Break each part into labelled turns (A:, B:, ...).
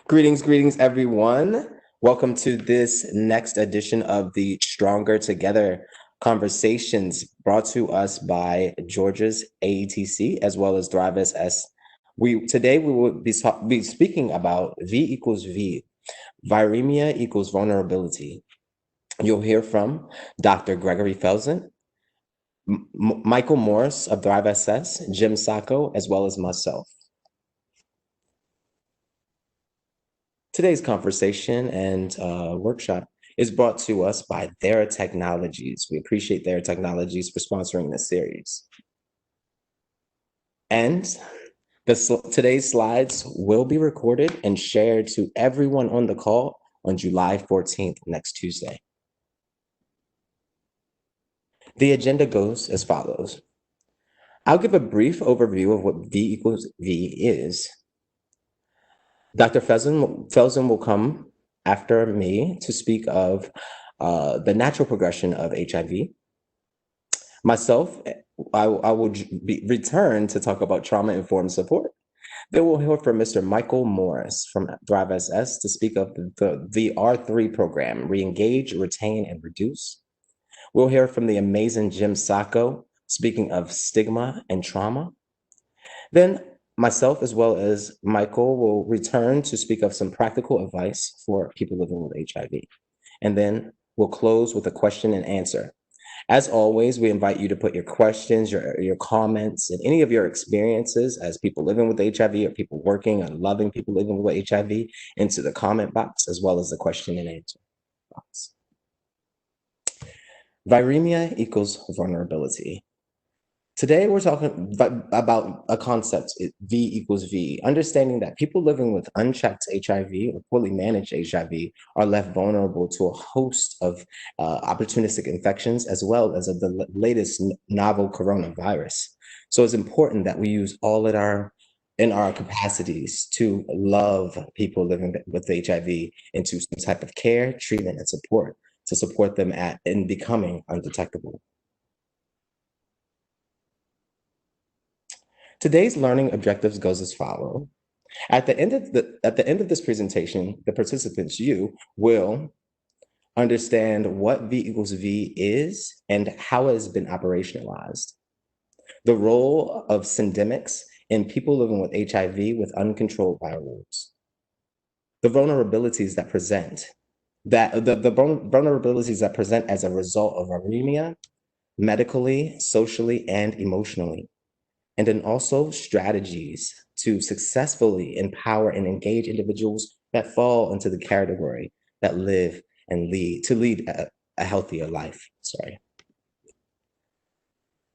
A: Greetings, everyone. Welcome to this next edition of the Stronger Together conversations brought to us by Georgia's AETC as well as Thrive SS. Today we will be speaking about V equals V, viremia equals vulnerability. You'll hear from Dr. Gregory Felsen, Michael Morris of Thrive SS, Jim Sacco, as well as myself. Today's conversation and workshop is brought to us by Thera Technologies. We appreciate Thera Technologies for sponsoring this series. And today's slides will be recorded and shared to everyone on the call on July 14th, next Tuesday. The agenda goes as follows. I'll give a brief overview of what V equals V is. Dr. Felsen will come after me to speak of the natural progression of HIV. Myself, I will return to talk about trauma-informed support. Then we'll hear from Mr. Michael Morris from Thrive SS to speak of the R3 program, Re-engage, Retain, and Reduce. We'll hear from the amazing Jim Sacco, speaking of stigma and trauma. Then myself, as well as Michael, will return to speak of some practical advice for people living with HIV. And then we'll close with a question and answer. As always, we invite you to put your questions, your comments, and any of your experiences as people living with HIV or people working and loving people living with HIV into the comment box, as well as the question and answer box. Viremia equals vulnerability. Today, we're talking about a concept, V equals V, understanding that people living with unchecked HIV or poorly managed HIV are left vulnerable to a host of opportunistic infections, as well as of the latest novel coronavirus. So it's important that we use all in our capacities to love people living with HIV into some type of care, treatment, and support to support them in becoming undetectable. Today's learning objectives goes as follows. At the end of this presentation, the participants, you, will understand what V equals V is and how it has been operationalized. The role of syndemics in people living with HIV with uncontrolled viral loads. The vulnerabilities that present, vulnerabilities that present as a result of viremia, medically, socially, and emotionally. And then also strategies to successfully empower and engage individuals that fall into the category that live and lead a healthier life.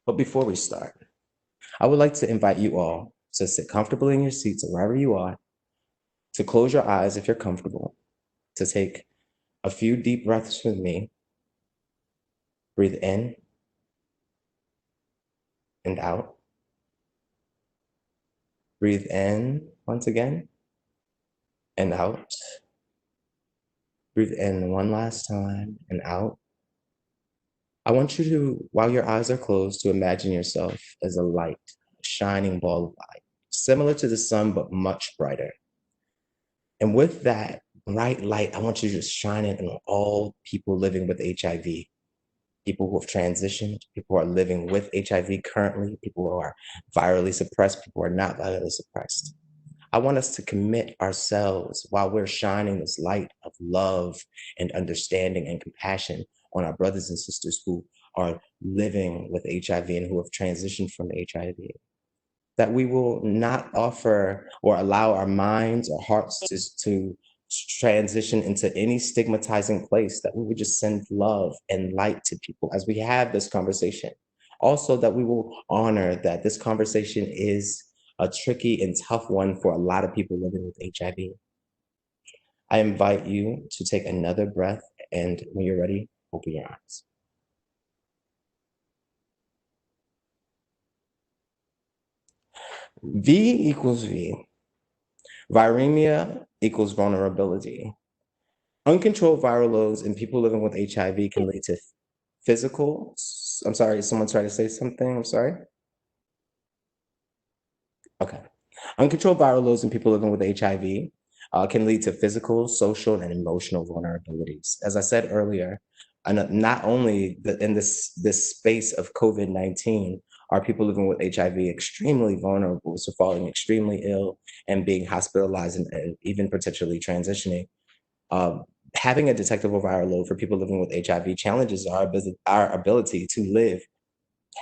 A: But before we start, I would like to invite you all to sit comfortably in your seats or wherever you are, to close your eyes if you're comfortable, to take a few deep breaths with me. Breathe in and out. Breathe in once again and out. Breathe in one last time and out. I want you to, while your eyes are closed, to imagine yourself as a light, a shining ball of light, similar to the sun, but much brighter. And with that bright light, I want you to just shine it on all people living with HIV, people who have transitioned, people who are living with HIV currently, people who are virally suppressed, people who are not virally suppressed. I want us to commit ourselves while we're shining this light of love and understanding and compassion on our brothers and sisters who are living with HIV and who have transitioned from HIV, that we will not offer or allow our minds or hearts to transition into any stigmatizing place, that we would just send love and light to people as we have this conversation. Also, that we will honor that this conversation is a tricky and tough one for a lot of people living with HIV. I invite you to take another breath, and when you're ready, open your eyes. V equals V. Viremia equals vulnerability. Uncontrolled viral loads in people living with HIV can lead to physical, I'm sorry, is someone trying to say something? I'm sorry. Okay. Uncontrolled viral loads in people living with HIV can lead to physical, social, and emotional vulnerabilities. As I said earlier, and not only in this space of COVID-19 are people living with HIV extremely vulnerable to falling extremely ill and being hospitalized and even potentially transitioning. Um, Having a detectable viral load for people living with HIV challenges our ability to live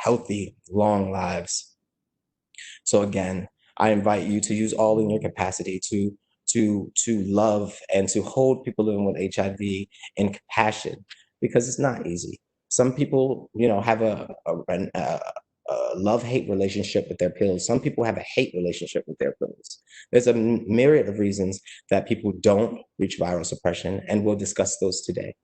A: healthy, long lives. So again, I invite you to use all in your capacity to love and to hold people living with HIV in compassion, because it's not easy. Some people, have a love-hate relationship with their pills. Some people have a hate relationship with their pills. There's a myriad of reasons that people don't reach viral suppression, and we'll discuss those today.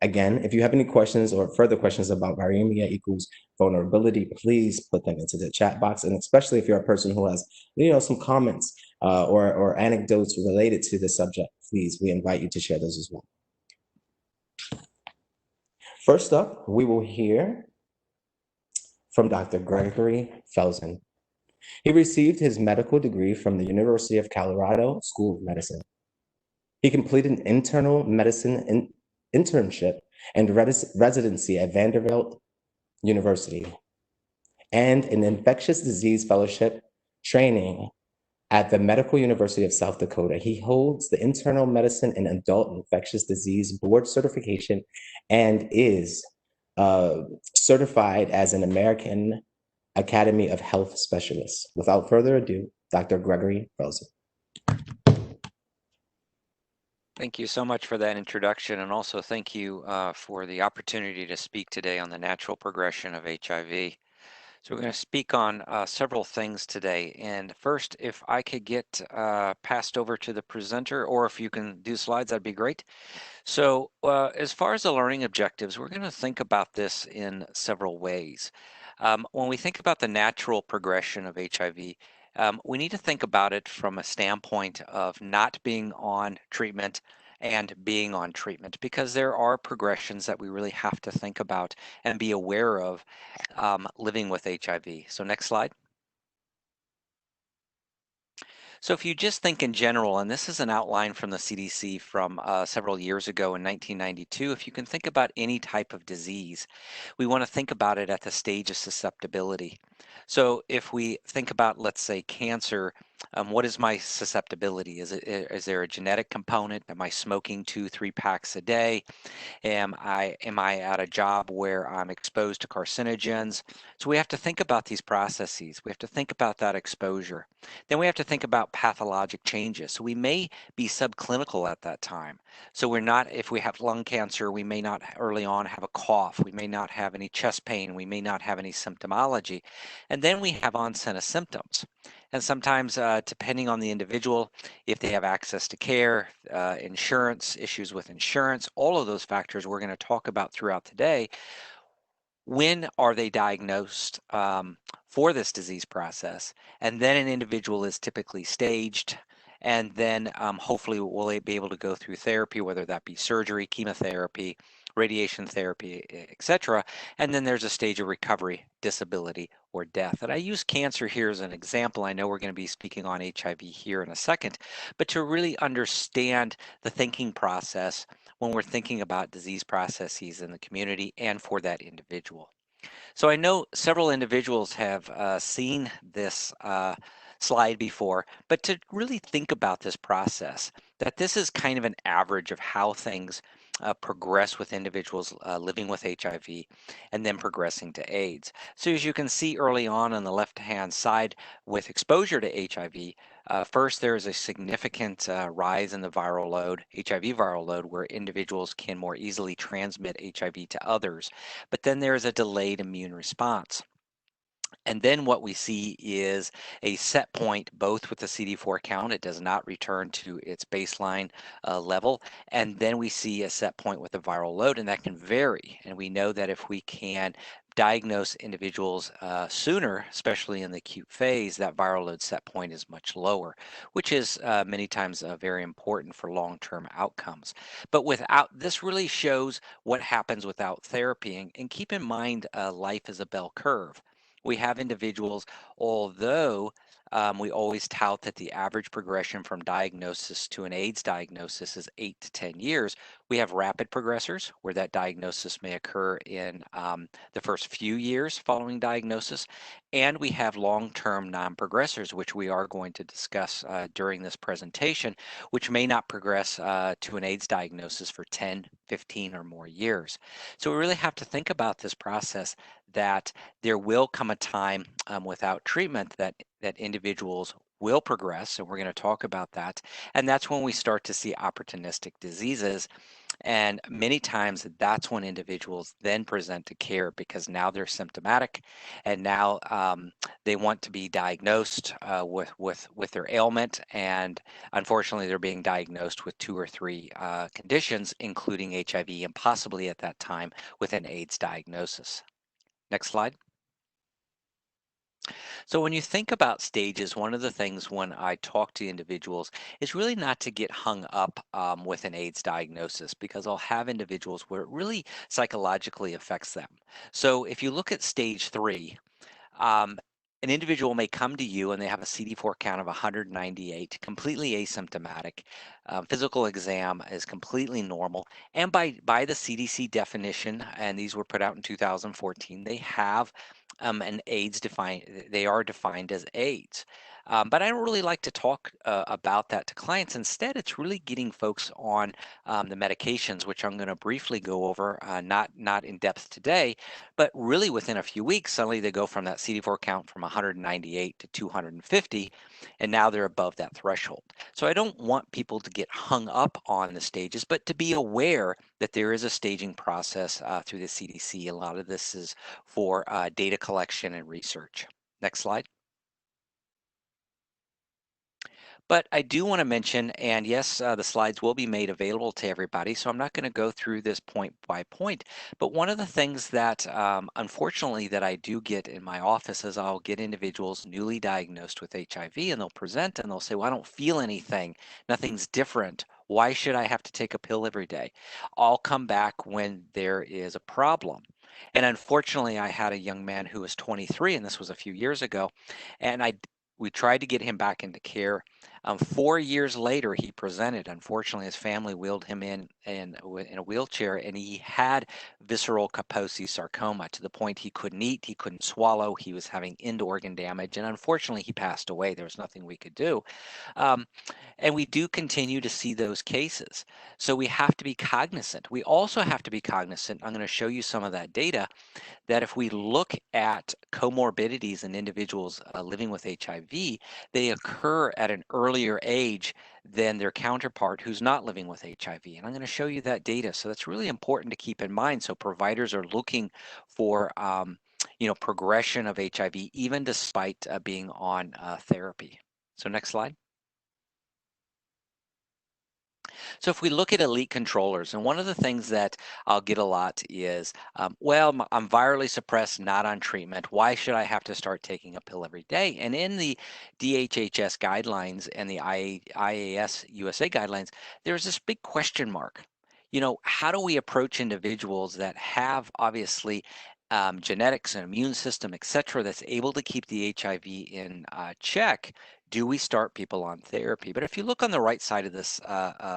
A: Again, if you have any questions or further questions about viremia equals vulnerability, please put them into the chat box. And especially if you're a person who has, some comments or anecdotes related to the subject, please, we invite you to share those as well. First up, we will hear from Dr. Gregory Felsen. He received his medical degree from the University of Colorado School of Medicine. He completed an internal medicine internship and residency at Vanderbilt University and an infectious disease fellowship training at the Medical University of South Dakota. He holds the internal medicine and adult infectious disease board certification and is certified as an American Academy of Health Specialist. Without further ado, Dr. Gregory Felsen.
B: Thank you so much for that introduction, and also thank you for the opportunity to speak today on the natural progression of HIV. So we're going to speak on several things today. And first, if I could get passed over to the presenter, or if you can do slides, that'd be great. So as far as the learning objectives, we're going to think about this in several ways. When we think about the natural progression of HIV, we need to think about it from a standpoint of not being on treatment and being on treatment, because there are progressions that we really have to think about and be aware of living with HIV. So next slide. So if you just think in general, and this is an outline from the CDC from several years ago in 1992, if you can think about any type of disease, we want to think about it at the stage of susceptibility. So if we think about, let's say, cancer, what is my susceptibility? Is there a genetic component? Am I smoking 2-3 packs a day? Am I at a job where I'm exposed to carcinogens? So we have to think about these processes. We have to think about that exposure. Then we have to think about pathologic changes. So we may be subclinical at that time. So we're not, if we have lung cancer, we may not early on have a cough. We may not have any chest pain. We may not have any symptomology. And then we have onset of symptoms. And sometimes, depending on the individual, if they have access to care, insurance, issues with insurance, all of those factors we're going to talk about throughout the day. When are they diagnosed for this disease process? And then an individual is typically staged, and then hopefully will they be able to go through therapy, whether that be surgery, chemotherapy, radiation therapy, etc. And then there's a stage of recovery, disability, or death. And I use cancer here as an example. I know we're going to be speaking on HIV here in a second, but to really understand the thinking process when we're thinking about disease processes in the community and for that individual. So I know several individuals have seen this slide before, but to really think about this process, that this is kind of an average of how things progress with individuals living with HIV and then progressing to AIDS. So as you can see early on the left-hand side with exposure to HIV, first there is a significant rise in the viral load, HIV viral load, where individuals can more easily transmit HIV to others. But then there is a delayed immune response. And then what we see is a set point, both with the CD4 count, it does not return to its baseline level. And then we see a set point with the viral load, and that can vary. And we know that if we can diagnose individuals sooner, especially in the acute phase, that viral load set point is much lower, which is many times very important for long-term outcomes. But without, this really shows what happens without therapy. And keep in mind, life is a bell curve. We have individuals, although we always tout that the average progression from diagnosis to an AIDS diagnosis is 8 to 10 years. We have rapid progressors, where that diagnosis may occur in the first few years following diagnosis. And we have long-term non-progressors, which we are going to discuss during this presentation, which may not progress to an AIDS diagnosis for 10, 15, or more years. So we really have to think about this process, that there will come a time without treatment that individuals will progress, and we're going to talk about that. And that's when we start to see opportunistic diseases. And many times that's when individuals then present to care, because now they're symptomatic, and now they want to be diagnosed with their ailment. And unfortunately, they're being diagnosed with 2 or 3 conditions, including HIV, and possibly at that time with an AIDS diagnosis. Next slide. So when you think about stages, one of the things when I talk to individuals is really not to get hung up with an AIDS diagnosis, because I'll have individuals where it really psychologically affects them. So if you look at stage 3, um, an individual may come to you and they have a CD4 count of 198, completely asymptomatic. Physical exam is completely normal. And by the CDC definition, and these were put out in 2014, they have an AIDS defined, they are defined as AIDS. But I don't really like to talk about that to clients. Instead, it's really getting folks on the medications, which I'm going to briefly go over, not in depth today, but really within a few weeks, suddenly they go from that CD4 count from 198 to 250, and now they're above that threshold. So I don't want people to get hung up on the stages, but to be aware that there is a staging process through the CDC. A lot of this is for data collection and research. Next slide. But I do want to mention, and yes, the slides will be made available to everybody, so I'm not going to go through this point by point. But one of the things that, unfortunately, that I do get in my office is I'll get individuals newly diagnosed with HIV, and they'll present and they'll say, well, I don't feel anything. Nothing's different. Why should I have to take a pill every day? I'll come back when there is a problem. And unfortunately, I had a young man who was 23, and this was a few years ago, and we tried to get him back into care. 4 years later, he presented. Unfortunately, his family wheeled him in a wheelchair, and he had visceral Kaposi sarcoma to the point he couldn't eat, he couldn't swallow, he was having end organ damage, and unfortunately, he passed away. There was nothing we could do. Um, and we do continue to see those cases. So we have to be cognizant. We also have to be cognizant. I'm going to show you some of that data, that if we look at comorbidities in individuals living with HIV, they occur at an earlier age than their counterpart who's not living with HIV. And I'm going to show you that data. So that's really important to keep in mind. So providers are looking for progression of HIV even despite being on therapy. So next slide. So if we look at elite controllers, and one of the things that I'll get a lot is, well, I'm virally suppressed, not on treatment. Why should I have to start taking a pill every day? And in the DHHS guidelines and the IAS USA guidelines, there's this big question mark. How do we approach individuals that have obviously genetics and immune system, et cetera, that's able to keep the HIV in check? Do we start people on therapy? But if you look on the right side of this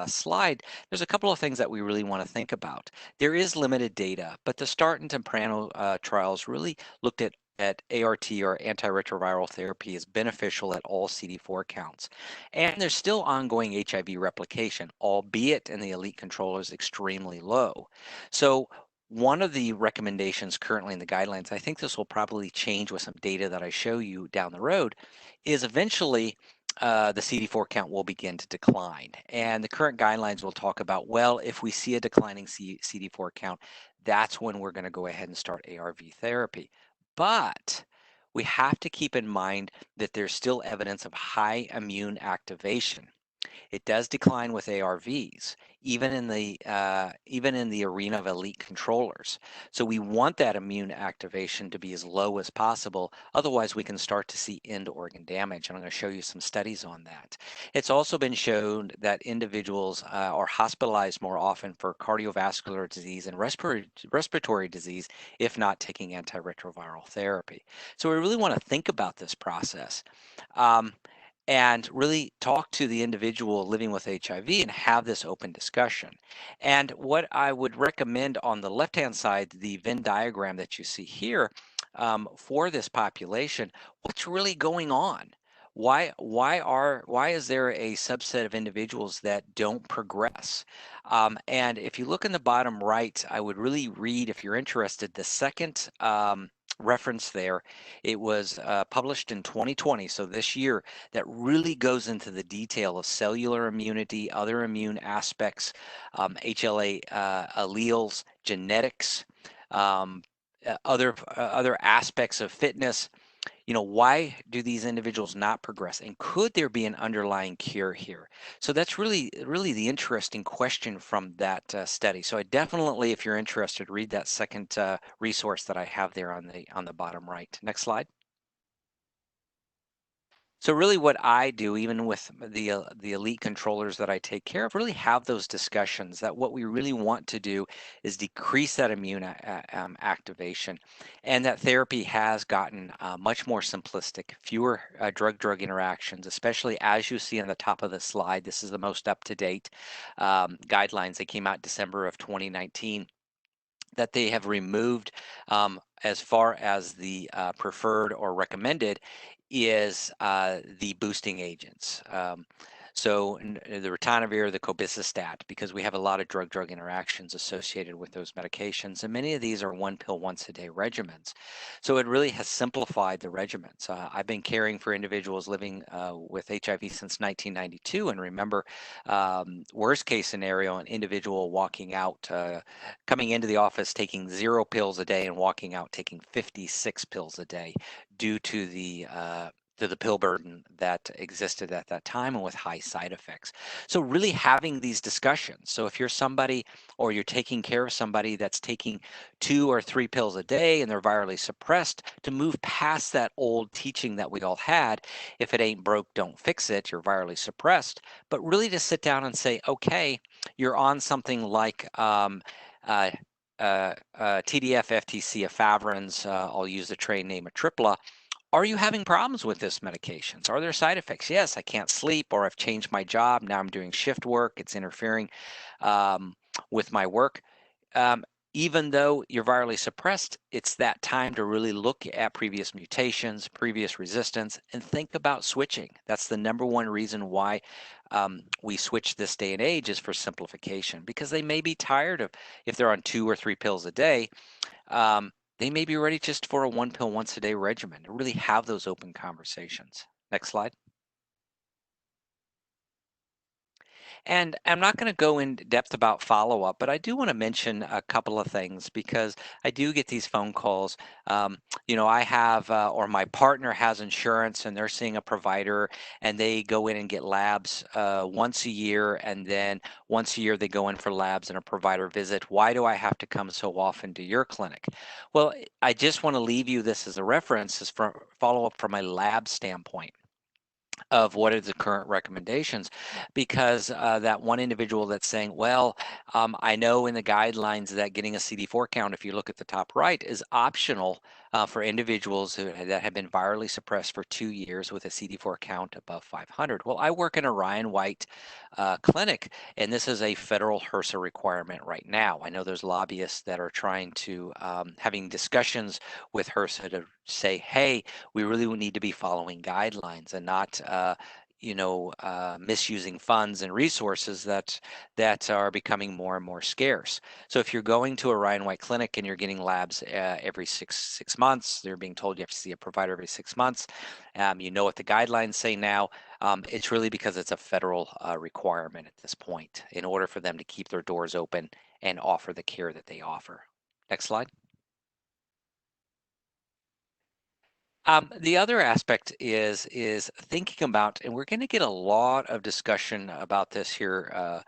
B: slide, there's a couple of things that we really want to think about. There is limited data, but the START and Temprano trials really looked at ART, or antiretroviral therapy, is beneficial at all CD4 counts. And there's still ongoing HIV replication, albeit in the elite controllers extremely low. So one of the recommendations currently in the guidelines, I think this will probably change with some data that I show you down the road, is eventually the CD4 count will begin to decline. And the current guidelines will talk about, well, if we see a declining CD4 count, that's when we're going to go ahead and start ARV therapy. But we have to keep in mind that there's still evidence of high immune activation. It does decline with ARVs, even in the arena of elite controllers. So we want that immune activation to be as low as possible. Otherwise, we can start to see end organ damage. And I'm going to show you some studies on that. It's also been shown that individuals are hospitalized more often for cardiovascular disease and respiratory disease if not taking antiretroviral therapy. So we really want to think about this process. Um, and really talk to the individual living with HIV and have this open discussion. And what I would recommend on the left-hand side, the Venn diagram that you see here, for this population, what's really going on? Why is there a subset of individuals that don't progress? And if you look in the bottom right, I would really read, if you're interested, the second reference there. It was published in 2020, so this year, that really goes into the detail of cellular immunity, other immune aspects, HLA alleles, genetics, um, other aspects of fitness. Why do these individuals not progress, and could there be an underlying cure here? So that's really the interesting question from that study. So I definitely, if you're interested, read that second resource that I have there on the bottom right. Next slide. So really what I do, even with the elite controllers that I take care of, really have those discussions that what we really want to do is decrease that immune activation. And that therapy has gotten much more simplistic, fewer drug-drug interactions, especially as you see on the top of the slide. This is the most up-to-date guidelines. They came out December of 2019 that they have removed as far as the preferred or recommended is the boosting agents. So the ritonavir, the cobicistat, because we have a lot of drug-drug interactions associated with those medications, and many of these are one pill once a day regimens. So it really has simplified the regimens. I've been caring for individuals living with HIV since 1992, and remember, worst case scenario, an individual walking out, coming into the office taking 0 pills a day and walking out taking 56 pills a day due to the pill burden that existed at that time and with high side effects. So really having these discussions. So if you're somebody or you're taking care of somebody that's taking 2 or 3 pills a day and they're virally suppressed, to move past that old teaching that we all had, if it ain't broke, don't fix it, you're virally suppressed, but really to sit down and say, okay, you're on something like uh, TDF, FTC, efavirenz, I'll use the trade name Atripla. Are you having problems with this medications? Are there side effects? Yes, I can't sleep, or I've changed my job. Now I'm doing shift work. It's interfering um, with my work. Um, Even though you're virally suppressed, it's that time to really look at previous mutations, previous resistance, and think about switching. That's the number one reason why we switch this day and age is for simplification, because they may be tired of, if they're on 2 or 3 pills a day, um, they may be ready just for a one pill once a day regimen to really have those open conversations. Next slide. And I'm not going to go in depth about follow up, but I do want to mention a couple of things because I do get these phone calls. I have, or my partner has insurance and they're seeing a provider and they go in and get labs once a year. And then once a year they go in for labs and a provider visit. Why do I have to come so often to your clinic? Well, I just want to leave you this as a reference, as for follow up from a lab standpoint of what are the current recommendations, because that one individual that's saying, well, I know in the guidelines that getting a CD4 count, if you look at the top right, is optional for individuals that have been virally suppressed for 2 years with a CD4 count above 500. Well, I work in a Ryan White clinic, and this is a federal HRSA requirement right now. I know there's lobbyists that are trying to having discussions with HRSA to say, hey, we really need to be following guidelines and not misusing funds and resources that are becoming more and more scarce. So if you're going to a Ryan White clinic and you're getting labs every six months, they're being told you have to see a provider every 6 months. You know what the guidelines say now. It's really because it's a federal requirement at this point in order for them to keep their doors open and offer the care that they offer. Next slide. The other aspect is thinking about, and we're going to get a lot of discussion about this here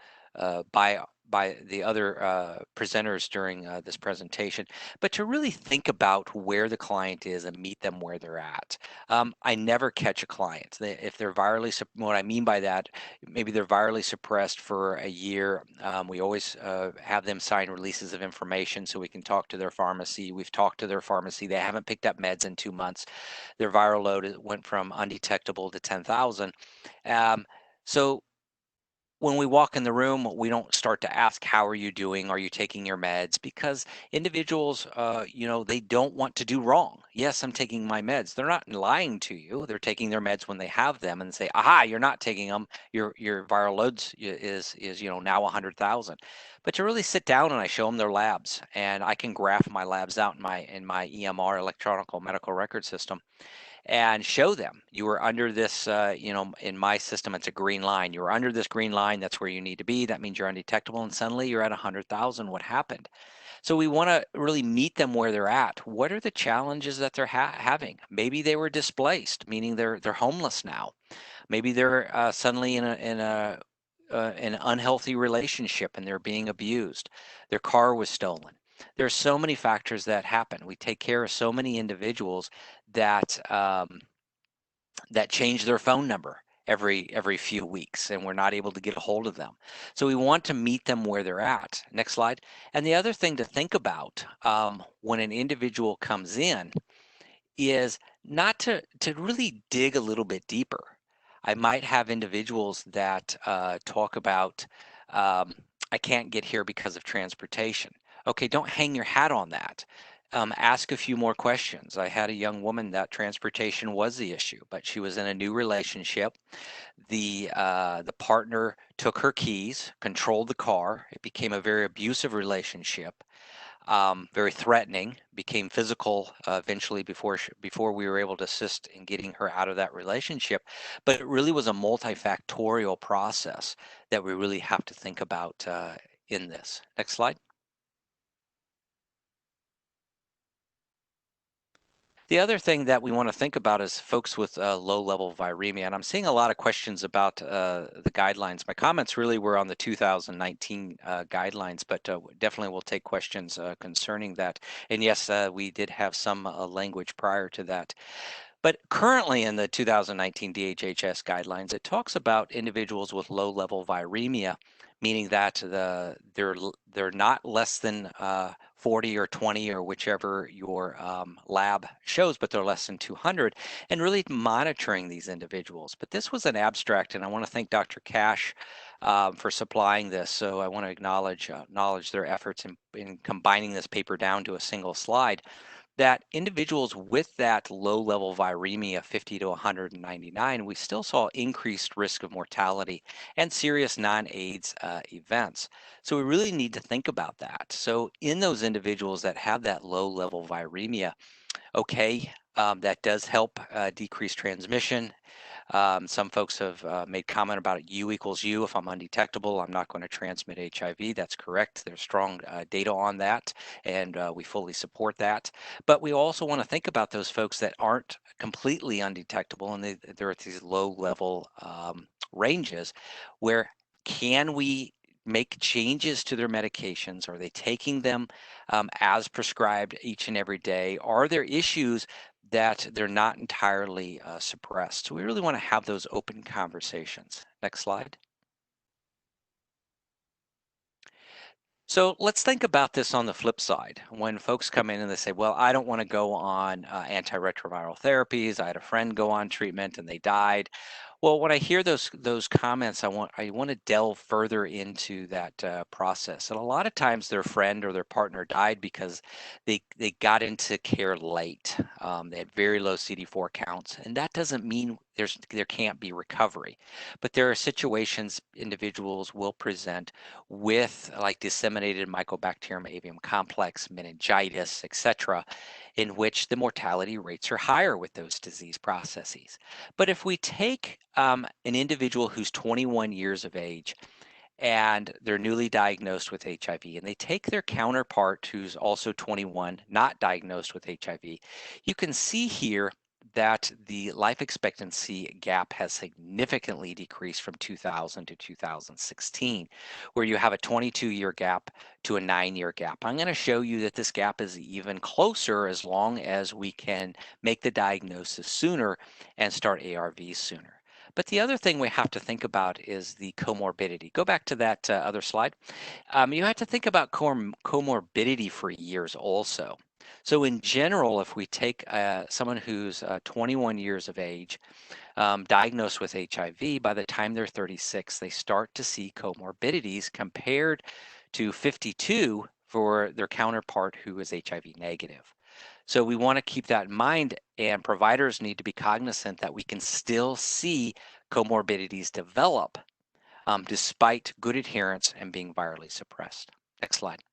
B: by the other presenters during this presentation, but to really think about where the client is and meet them where they're at. I never catch a client. If they're virally, what I mean by that, maybe they're virally suppressed for a year. We always have them sign releases of information so we can talk to their pharmacy. We've talked to their pharmacy. They haven't picked up meds in 2 months. Their viral load went from undetectable to 10,000. So when we walk in the room, we don't start to ask, how are you doing? Are you taking your meds? Because individuals, they don't want to do wrong. Yes, I'm taking my meds. They're not lying to you. They're taking their meds when they have them and say, aha, you're not taking them. Your viral loads is now 100,000. But to really sit down and I show them their labs and I can graph my labs out in my EMR, electronic medical record system, and show them you were under this, in my system, it's a green line. You were under this green line. That's where you need to be. That means you're undetectable. And suddenly you're at 100,000. What happened? So we want to really meet them where they're at. What are the challenges that they're having? Maybe they were displaced, meaning they're homeless now. Maybe they're suddenly in a an unhealthy relationship and they're being abused. Their car was stolen. There are so many factors that happen. We take care of so many individuals that that change their phone number every few weeks, and we're not able to get a hold of them. So we want to meet them where they're at. Next slide. And the other thing to think about when an individual comes in is not to really dig a little bit deeper. I might have individuals that talk about, um, I can't get here because of transportation. Okay, don't hang your hat on that. Ask a few more questions. I had a young woman that transportation was the issue, but she was in a new relationship. The partner took her keys, controlled the car. It became a very abusive relationship, very threatening, became physical eventually before we were able to assist in getting her out of that relationship. But it really was a multifactorial process that we really have to think about in this. Next slide. The other thing that we want to think about is folks with low-level viremia, and I'm seeing a lot of questions about the guidelines. My comments really were on the 2019 guidelines, but definitely we'll take questions concerning that. And yes, we did have some language prior to that. But currently in the 2019 DHHS guidelines, it talks about individuals with low-level viremia, meaning that they're not less than 40 or 20 or whichever your lab shows, but they're less than 200, and really monitoring these individuals. But this was an abstract, and I want to thank Dr. Cash for supplying this. So I want to acknowledge their efforts in combining this paper down to a single slide, that individuals with that low-level viremia, 50 to 199, we still saw increased risk of mortality and serious non-AIDS events. So we really need to think about that. So in those individuals that have that low-level viremia, okay, that does help decrease transmission. Some folks have made comment about U equals U. If I'm undetectable, I'm not going to transmit HIV. That's correct. There's strong data on that, and we fully support that. But we also want to think about those folks that aren't completely undetectable, and they're at these low level ranges, where can we make changes to their medications? Are they taking them as prescribed each and every day? Are there issues that they're not entirely suppressed? So we really want to have those open conversations. Next slide. So let's think about this on the flip side. When folks come in and they say, well, I don't want to go on antiretroviral therapies. I had a friend go on treatment and they died. Well, when I hear those comments, I want to delve further into that process. And a lot of times, their friend or their partner died because they got into care late. They had very low CD4 counts, and that doesn't mean there can't be recovery. But there are situations individuals will present with, like disseminated Mycobacterium avium complex, meningitis, etc., in which the mortality rates are higher with those disease processes. But if we take an individual who's 21 years of age and they're newly diagnosed with HIV, and they take their counterpart who's also 21, not diagnosed with HIV, you can see here that the life expectancy gap has significantly decreased from 2000 to 2016, where you have a 22-year gap to a 9-year gap. I'm going to show you that this gap is even closer as long as we can make the diagnosis sooner and start ARVs sooner. But the other thing we have to think about is the comorbidity. Go back to that other slide. You have to think about comorbidity for years also. So in general, if we take someone who's 21 years of age, diagnosed with HIV, by the time they're 36, they start to see comorbidities compared to 52 for their counterpart who is HIV negative. So we want to keep that in mind, and providers need to be cognizant that we can still see comorbidities develop despite good adherence and being virally suppressed. Next slide.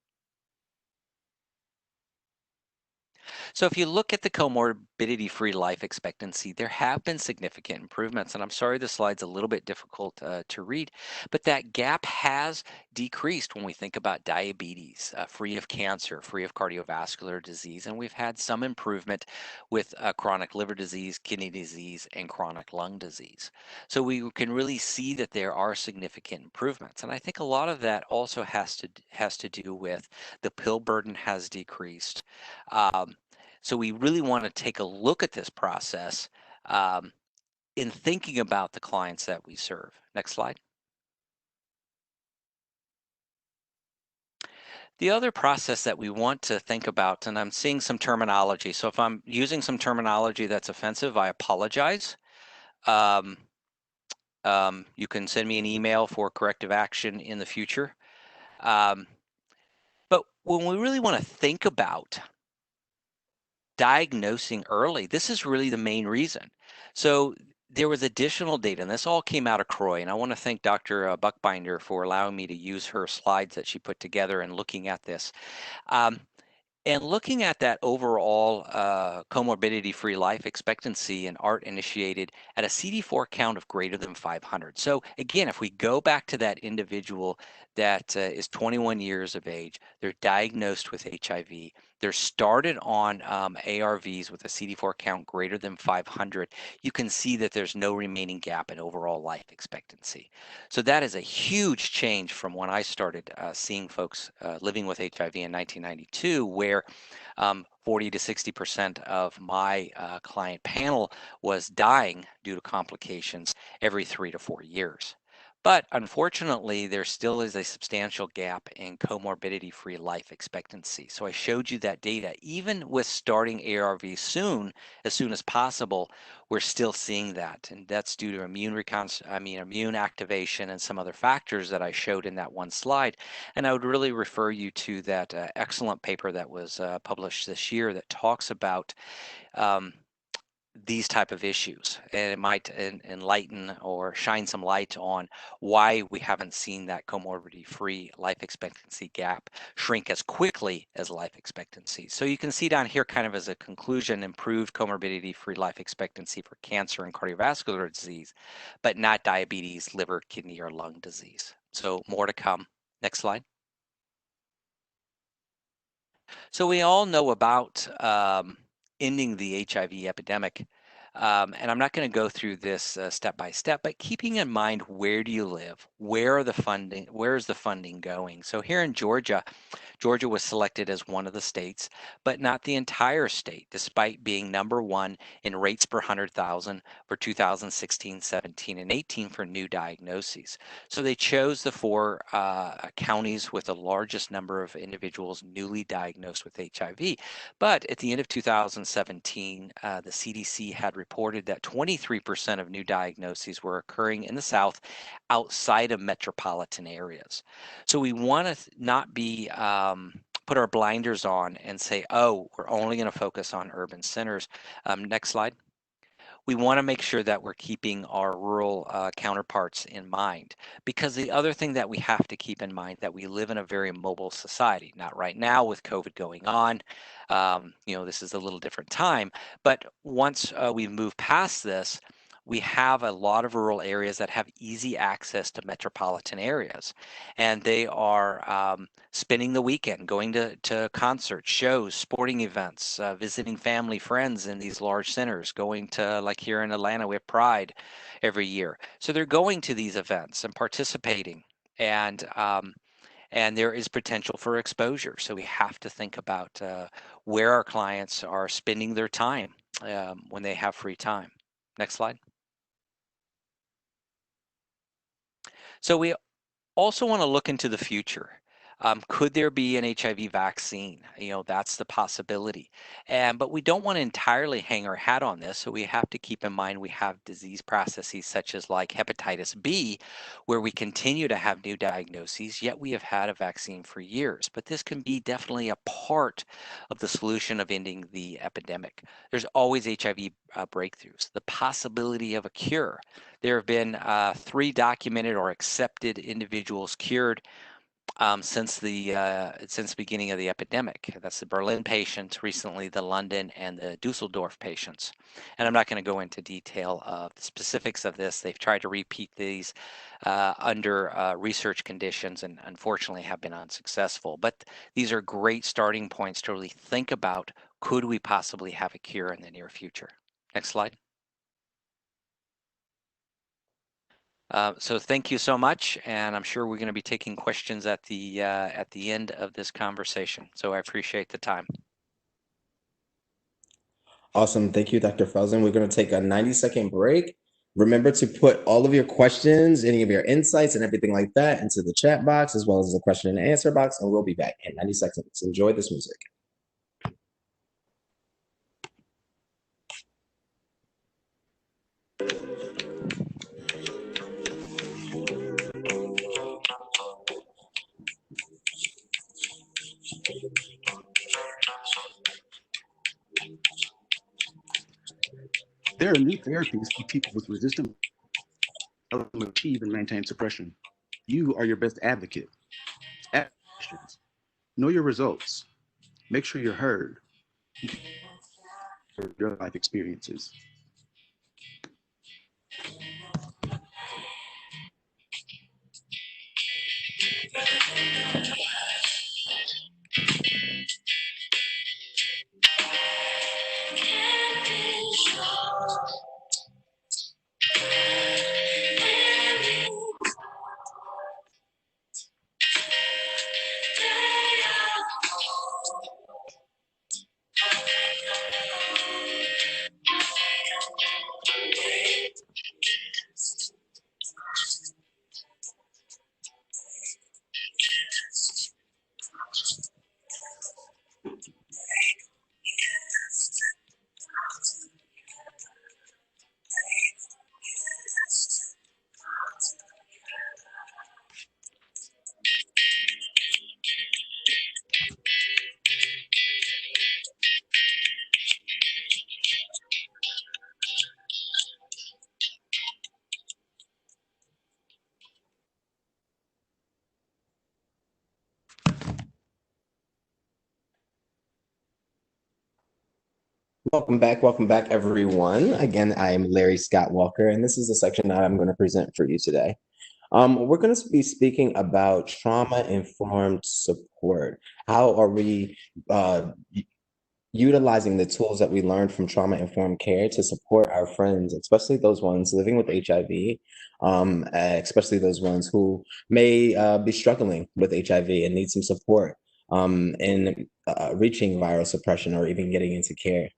B: So if you look at the comorbidity-free life expectancy, there have been significant improvements. And I'm sorry the slide's a little bit difficult to read, but that gap has decreased when we think about diabetes, free of cancer, free of cardiovascular disease. And we've had some improvement with chronic liver disease, kidney disease, and chronic lung disease. So we can really see that there are significant improvements. And I think a lot of that also has to do with the pill burden has decreased. Um, so we really want to take a look at this process um, in thinking about the clients that we serve. Next slide. The other process that we want to think about, and I'm seeing some terminology, so if I'm using some terminology that's offensive, I apologize. Um, you can send me an email for corrective action in the future. Um, but when we really want to think about diagnosing early, this is really the main reason. So there was additional data, and this all came out of Croy, and I want to thank Dr. Buckbinder for allowing me to use her slides that she put together and looking at this. Um, and looking at that overall comorbidity-free life expectancy, and ART initiated at a CD4 count of greater than 500. So again, if we go back to that individual that is 21 years of age, they're diagnosed with HIV, they're started on ARVs with a CD4 count greater than 500, you can see that there's no remaining gap in overall life expectancy. So that is a huge change from when I started seeing folks living with HIV in 1992, where 40 to 60% of my client panel was dying due to complications every 3 to 4 years. But unfortunately, there still is a substantial gap in comorbidity-free life expectancy. So I showed you that data. Even with starting ARV soon, as soon as possible, we're still seeing that. And that's due to immune activation and some other factors that I showed in that one slide. And I would really refer you to that excellent paper that was published this year that talks about um, these type of issues, and it might enlighten or shine some light on why we haven't seen that comorbidity-free life expectancy gap shrink as quickly as life expectancy. So you can see down here kind of as a conclusion, improved comorbidity-free life expectancy for cancer and cardiovascular disease, but not diabetes, liver, kidney, or lung disease. So more to come. Next slide. So we all know about ending the HIV epidemic. And I'm not going to go through this step by step, but keeping in mind, where do you live? Where is the funding going? So here in Georgia, Georgia was selected as one of the states, but not the entire state, despite being number one in rates per 100,000 for 2016, 17, and 18 for new diagnoses. So they chose the four counties with the largest number of individuals newly diagnosed with HIV. But at the end of 2017, the CDC had reported that 23% of new diagnoses were occurring in the South outside of metropolitan areas. So we want to not be put our blinders on and say, oh, we're only going to focus on urban centers. Next slide. We want to make sure that we're keeping our rural counterparts in mind, because the other thing that we have to keep in mind that we live in a very mobile society. Not right now with COVID going on. This is a little different time, but once we move past this, we have a lot of rural areas that have easy access to metropolitan areas, and they are spending the weekend going to concerts, shows, sporting events, visiting family, friends in these large centers, going to, like here in Atlanta, we have Pride every year. So they're going to these events and participating. And there is potential for exposure. So we have to think about where our clients are spending their time when they have free time. Next slide. So we also want to look into the future. Could there be an HIV vaccine? That's the possibility. But we don't want to entirely hang our hat on this. So we have to keep in mind we have disease processes such as like hepatitis B, where we continue to have new diagnoses, yet we have had a vaccine for years. But this can be definitely a part of the solution of ending the epidemic. There's always HIV breakthroughs, the possibility of a cure. There have been 3 documented or accepted individuals cured since the beginning of the epidemic. That's the Berlin patients, recently the London and the Dusseldorf patients. And I'm not going to go into detail of the specifics of this. They've tried to repeat these under research conditions and unfortunately have been unsuccessful. But these are great starting points to really think about, could we possibly have a cure in the near future? Next slide. So thank you so much, and I'm sure we're going to be taking questions at the end of this conversation. So I appreciate the time.
A: Awesome. Thank you, Dr. Felsen. We're going to take a 90-second break. Remember to put all of your questions, any of your insights, and everything like that into the chat box, as well as the question and answer box, and we'll be back in 90 seconds. Enjoy this music.
C: There are new therapies for people with resistant to achieve and maintain suppression. You are your best advocate. Ask questions. Know your results. Make sure you're heard. Your life experiences.
A: Welcome back, everyone. Again, I'm Larry Scott Walker, and this is the section that I'm going to present for you today. We're going to be speaking about trauma-informed support. How are we utilizing the tools that we learned from trauma-informed care to support our friends, especially those ones living with HIV, especially those ones who may be struggling with HIV and need some support in reaching viral suppression or even getting into care.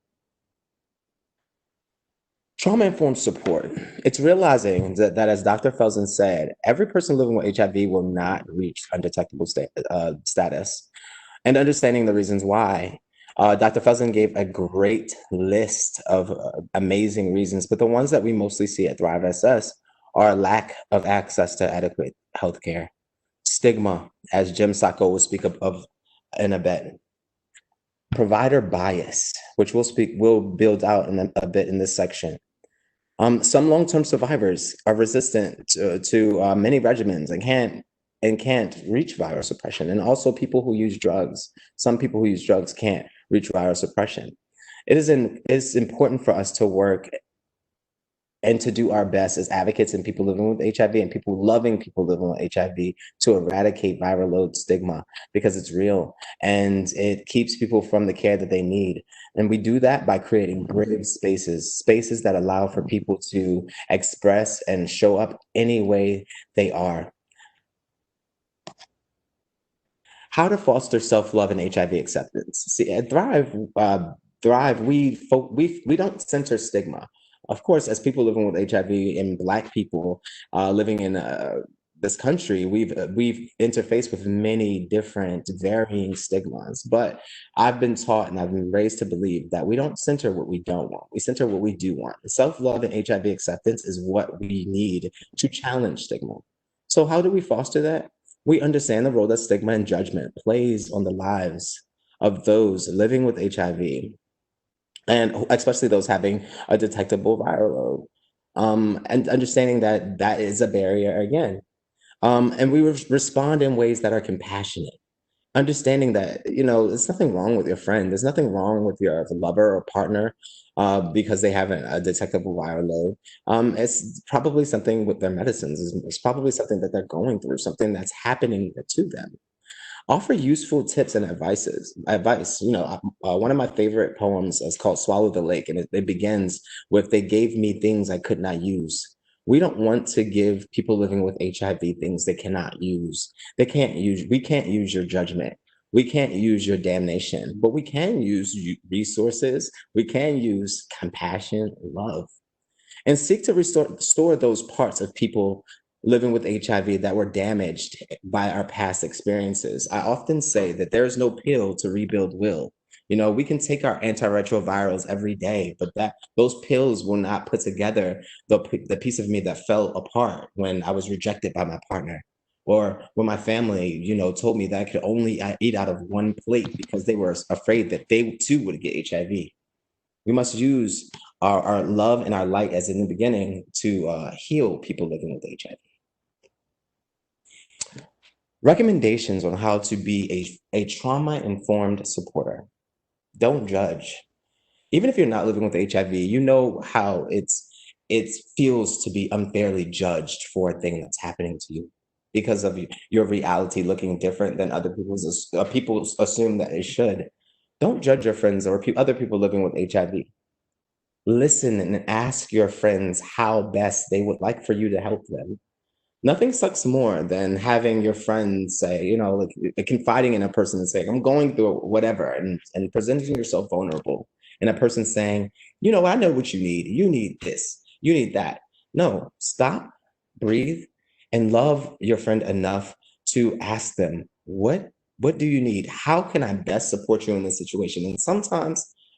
A: Trauma-informed support. It's realizing that, as Dr. Felsen said, every person living with HIV will not reach undetectable status, and understanding the reasons why. Dr. Felsen gave a great list of amazing reasons, but the ones that we mostly see at Thrive SS are a lack of access to adequate healthcare, stigma, as Jim Sacco will speak of in a bit, provider bias, which we'll build out in a bit in this section. Some long-term survivors are resistant to many regimens and can't reach viral suppression. And also people who use drugs. Some people who use drugs can't reach viral suppression. It's important for us to work and to do our best as advocates and people living with HIV and people loving people living with HIV to eradicate viral load stigma because it's real and it keeps people from the care that they need. And we do that by creating brave spaces, spaces that allow for people to express and show up any way they are. How to foster self-love and HIV acceptance. See, at Thrive, we don't center stigma. Of course, as people living with HIV and Black people living in this country, we've interfaced with many different varying stigmas. But I've been taught and I've been raised to believe that we don't center what we don't want. We center what we do want. Self-love and HIV acceptance is what we need to challenge stigma. So how do we foster that? We understand the role that stigma and judgment plays on the lives of those living with HIV, and especially those having a detectable viral load. And understanding that that is a barrier again. And we respond in ways that are compassionate, understanding that, there's nothing wrong with your friend. There's nothing wrong with your lover or partner because they have a detectable viral load. It's probably something with their medicines. It's probably something that they're going through, something that's happening to them. Offer useful tips and advice. One of my favorite poems is called Swallow the Lake, and it begins with, they gave me things I could not use. We don't want to give people living with HIV things they cannot use. We can't use your judgment. We can't use your damnation, but we can use resources. We can use compassion, love, and seek to restore those parts of people living with HIV that were damaged by our past experiences. I often say that there is no pill to rebuild will. We can take our antiretrovirals every day, but those pills will not put together the piece of me that fell apart when I was rejected by my partner, or when my family, told me that I could only eat out of one plate because they were afraid that they too would get HIV. We must use our love and our light as in the beginning to heal people living with HIV. Recommendations on how to be a trauma-informed supporter. Don't judge. Even if you're not living with HIV, you know how it feels to be unfairly judged for a thing that's happening to you because of your reality looking different than other people's. People assume that it should. Don't judge your friends or other people living with HIV. Listen and ask your friends how best they would like for you to help them. Nothing sucks more than having your friends say, confiding in a person and saying, I'm going through whatever, and presenting yourself vulnerable. And a person saying, I know what you need. You need this. You need that. No, stop, breathe, and love your friend enough to ask them, what do you need? How can I best support you in this situation? And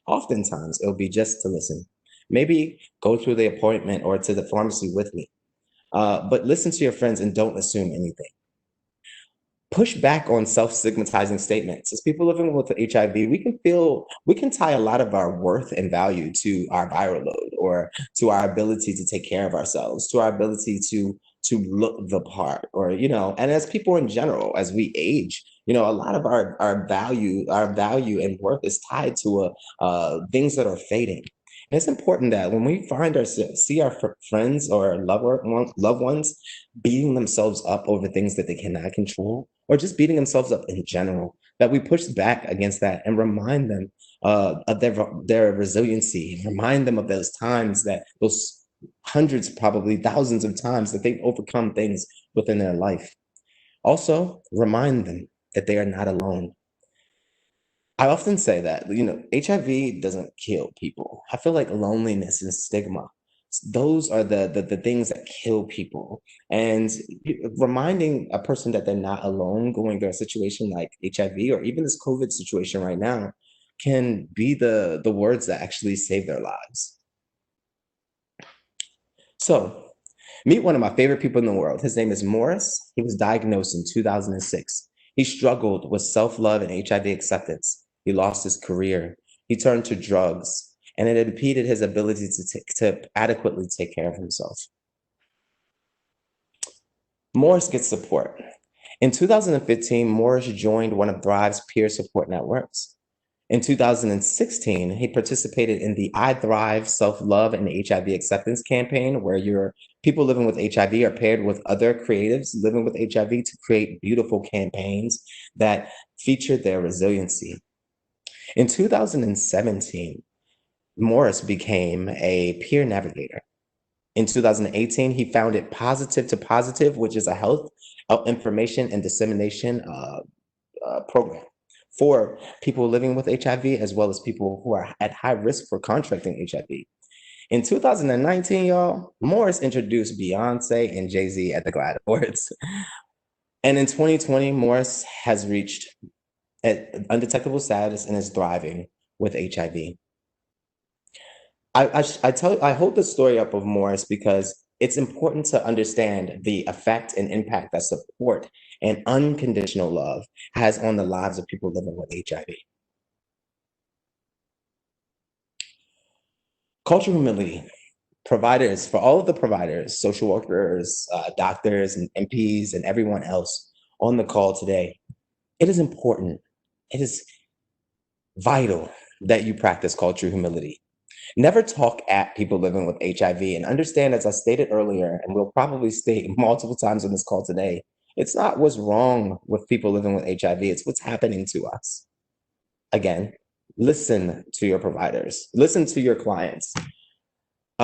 A: oftentimes, it'll be just to listen. Maybe go through the appointment or to the pharmacy with me. But listen to your friends and don't assume anything. Push back on self-stigmatizing statements. As people living with HIV, we can tie a lot of our worth and value to our viral load, or to our ability to take care of ourselves, to our ability to look the part, and as people in general, as we age, a lot of our value and worth is tied to things that are fading. And it's important that when we see our friends or loved ones beating themselves up over things that they cannot control, or just beating themselves up in general, that we push back against that and remind them of their resiliency, remind them of those hundreds, probably thousands of times that they've overcome things within their life. Also, remind them that they are not alone. I often say that, HIV doesn't kill people. I feel like loneliness and stigma, those are the things that kill people. And reminding a person that they're not alone going through a situation like HIV, or even this COVID situation right now, can be the words that actually save their lives. So, meet one of my favorite people in the world. His name is Morris. He was diagnosed in 2006. He struggled with self-love and HIV acceptance. He lost his career. He turned to drugs, and it impeded his ability to adequately take care of himself. Morris gets support. In 2015, Morris joined one of Thrive's peer support networks. In 2016, he participated in the I Thrive Self-Love and HIV Acceptance campaign, where your people living with HIV are paired with other creatives living with HIV to create beautiful campaigns that feature their resiliency. In 2017, Morris became a peer navigator. In 2018, he founded Positive to Positive, which is a health information and dissemination program for people living with HIV, as well as people who are at high risk for contracting HIV. In 2019, y'all, Morris introduced Beyonce and Jay-Z at the GLAAD Awards. And in 2020, Morris has reached undetectable status and is thriving with HIV. I hold the story up of Morris because it's important to understand the effect and impact that support and unconditional love has on the lives of people living with HIV. Cultural humility. Providers, for all of the providers, social workers, doctors, and MPs, and everyone else on the call today, it is important, it is vital that you practice cultural humility. Never talk at people living with HIV, and understand, as I stated earlier, and we'll probably state multiple times on this call today, it's not what's wrong with people living with HIV, it's what's happening to us. Again, listen to your providers, listen to your clients.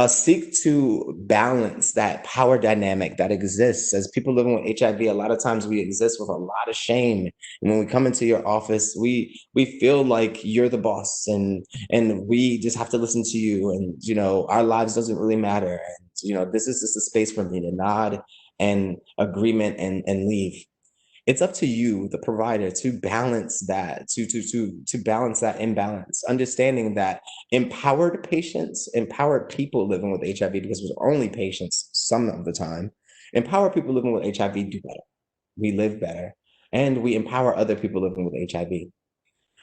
A: Seek to balance that power dynamic that exists. As people living with HIV, a lot of times we exist with a lot of shame. And when we come into your office, we feel like you're the boss, and we just have to listen to you. And our lives doesn't really matter. And this is just a space for me to nod and agreement and leave. It's up to you, the provider, to balance that, to balance that imbalance, understanding that empowered patients, empowered people living with HIV, because we're only patients some of the time, empowered people living with HIV do better. We live better, and we empower other people living with HIV.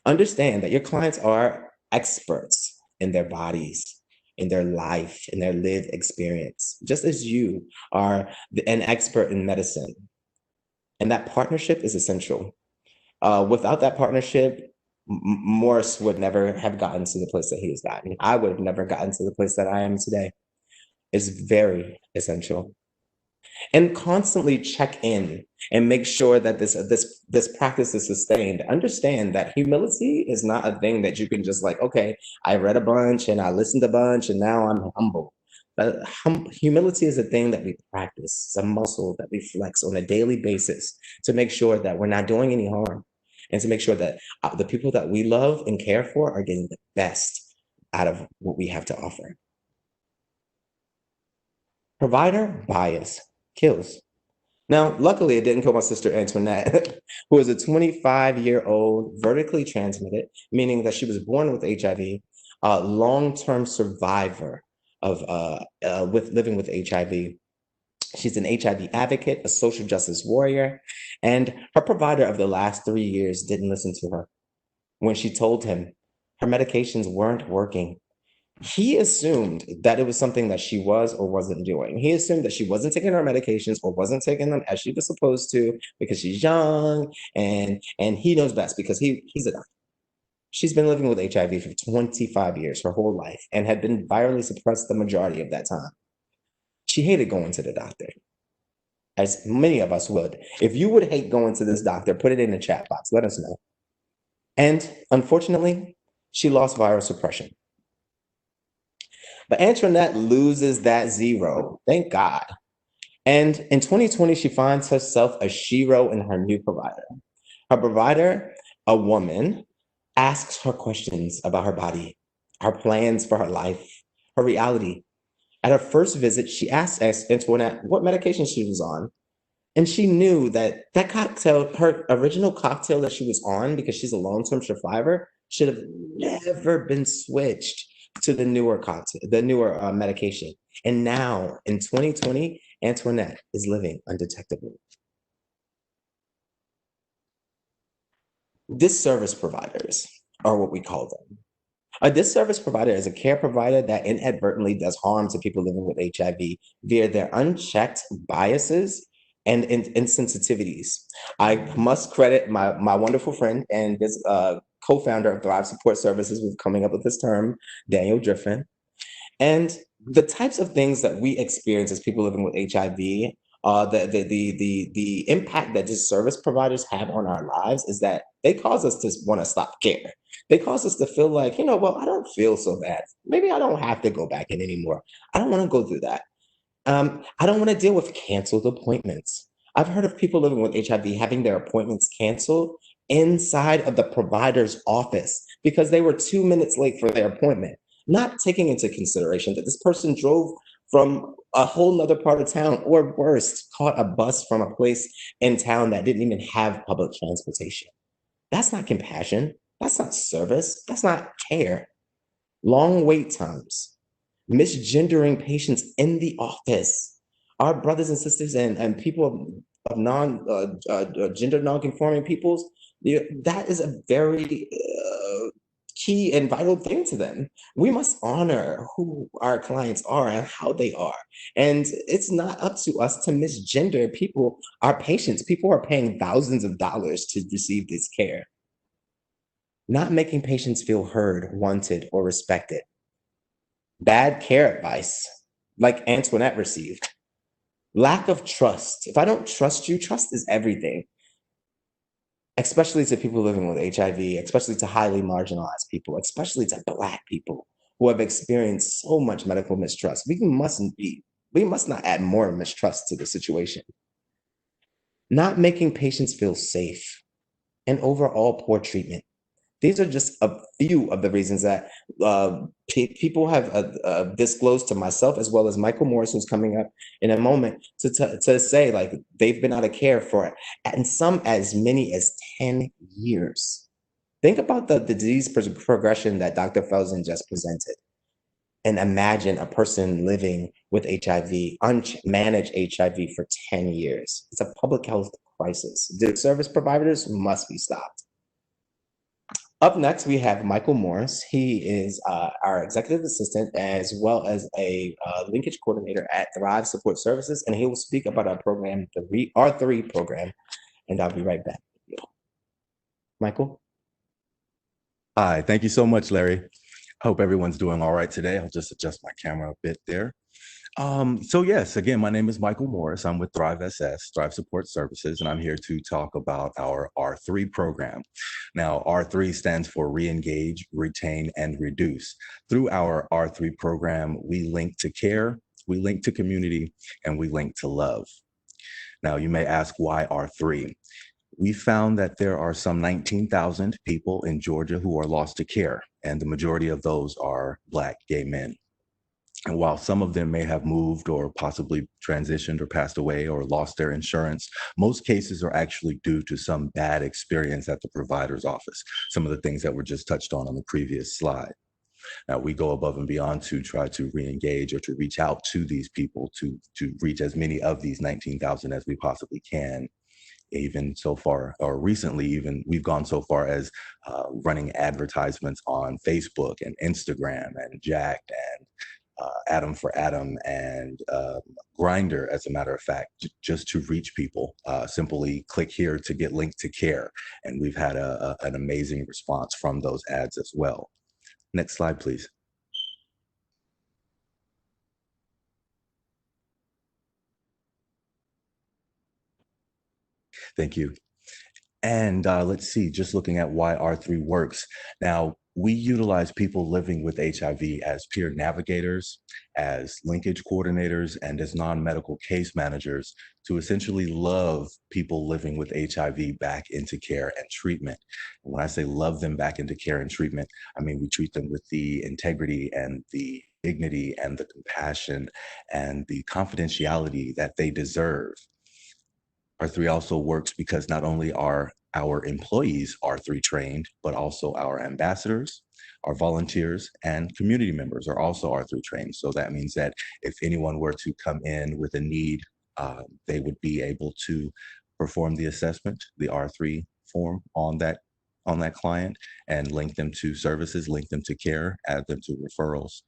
A: Understand that your clients are experts in their bodies, in their life, in their lived experience, just as you are an expert in medicine. And that partnership is essential. Without that partnership, Morris would never have gotten to the place that he has gotten. I would have never gotten to the place that I am today. It's very essential. And constantly check in and make sure that this practice is sustained. Understand that humility is not a thing that you can just okay, I read a bunch and I listened a bunch and now I'm humble. But humility is a thing that we practice. It's a muscle that we flex on a daily basis to make sure that we're not doing any harm, and to make sure that the people that we love and care for are getting the best out of what we have to offer. Provider bias kills. Now, luckily, it didn't kill my sister Antoinette, who is a 25-year-old vertically transmitted, meaning that she was born with HIV, long-term survivor of with living with HIV. She's an HIV advocate, a social justice warrior, and her provider of the last 3 years didn't listen to her. When she told him her medications weren't working, he assumed that it was something that she was or wasn't doing. He assumed that she wasn't taking her medications or wasn't taking them as she was supposed to because she's young, and he knows best because he's a doctor. She's been living with HIV for 25 years, her whole life, and had been virally suppressed the majority of that time. She hated going to the doctor, as many of us would. If you would hate going to this doctor, put it in the chat box. Let us know. And unfortunately, she lost viral suppression. But Antoinette loses that zero. Thank God. And in 2020, she finds herself a shero in her new provider. Her provider, a woman, asks her questions about her body, her plans for her life, her reality. At her first visit, she asked Antoinette what medication she was on. And she knew that cocktail, her original cocktail that she was on, because she's a long-term survivor, should have never been switched to the newer cocktail, the newer medication. And now in 2020, Antoinette is living undetectably. Disservice providers are what we call them. A disservice provider is a care provider that inadvertently does harm to people living with HIV via their unchecked biases and insensitivities. I must credit my wonderful friend and this co-founder of Thrive Support Services. We're coming up with this term, Daniel Driffin. And the types of things that we experience as people living with HIV, the impact that these service providers have on our lives is that they cause us to want to stop care. They cause us to feel like, well, I don't feel so bad. Maybe I don't have to go back in anymore. I don't want to go through that. I don't want to deal with canceled appointments. I've heard of people living with HIV having their appointments canceled inside of the provider's office because they were 2 minutes late for their appointment, not taking into consideration that this person drove from a whole nother part of town, or worse, caught a bus from a place in town that didn't even have public transportation. That's not compassion. That's not service. That's not care. Long wait times, misgendering patients in the office. Our brothers and sisters and people of gender non-conforming peoples, that is a very key and vital thing to them. We must honor who our clients are and how they are. And it's not up to us to misgender people, our patients. People are paying thousands of dollars to receive this care. Not making patients feel heard, wanted, or respected. Bad care advice, like Antoinette received. Lack of trust. If I don't trust you, trust is everything, especially to people living with HIV, especially to highly marginalized people, especially to Black people who have experienced so much medical mistrust. We must not add more mistrust to the situation. Not making patients feel safe and overall poor treatment. These are just a few of the reasons that people have disclosed to myself, as well as Michael Morris, who's coming up in a moment, to say like they've been out of care for it, and some as many as 10 years. Think about the disease progression that Dr. Felsen just presented. And imagine a person living with HIV, unmanaged HIV for 10 years. It's a public health crisis. The service providers must be stopped. Up next, we have Michael Morris. He is our executive assistant as well as a linkage coordinator at Thrive Support Services, and he will speak about our program, the R3 program, and I'll be right back. Michael?
D: Hi, thank you so much, Larry. Hope everyone's doing all right today. I'll just adjust my camera a bit there. So yes, again, my name is Michael Morris. I'm with Thrive SS, Thrive Support Services, and I'm here to talk about our R3 program. Now, R3 stands for Re-engage, Retain, and Reduce. Through our R3 program, we link to care, we link to community, and we link to love. Now, you may ask why R3? We found that there are some 19,000 people in Georgia who are lost to care, and the majority of those are Black gay men. And while some of them may have moved or possibly transitioned or passed away or lost their insurance, most cases are actually due to some bad experience at the provider's office, some of the things that were just touched on the previous slide. Now, we go above and beyond to try to re-engage or to reach out to these people to reach as many of these 19,000 as we possibly can. Even so far, or recently even, we've gone so far as running advertisements on Facebook and Instagram and Jacked and Adam for Adam and Grinder, as a matter of fact, just to reach people. Simply click here to get linked to care. And we've had an amazing response from those ads as well. Next slide, please. Thank you. And let's see, just looking at why R3 works. Now, we utilize people living with HIV as peer navigators, as linkage coordinators, and as non-medical case managers to essentially love people living with HIV back into care and treatment. And when I say love them back into care and treatment, I mean we treat them with the integrity and the dignity and the compassion and the confidentiality that they deserve. R3 also works because not only are our employees R3 trained, but also our ambassadors, our volunteers, and community members are also R3 trained. So that means that if anyone were to come in with a need, they would be able to perform the assessment, the R3 form on that client, and link them to services, link them to care, add them to referrals.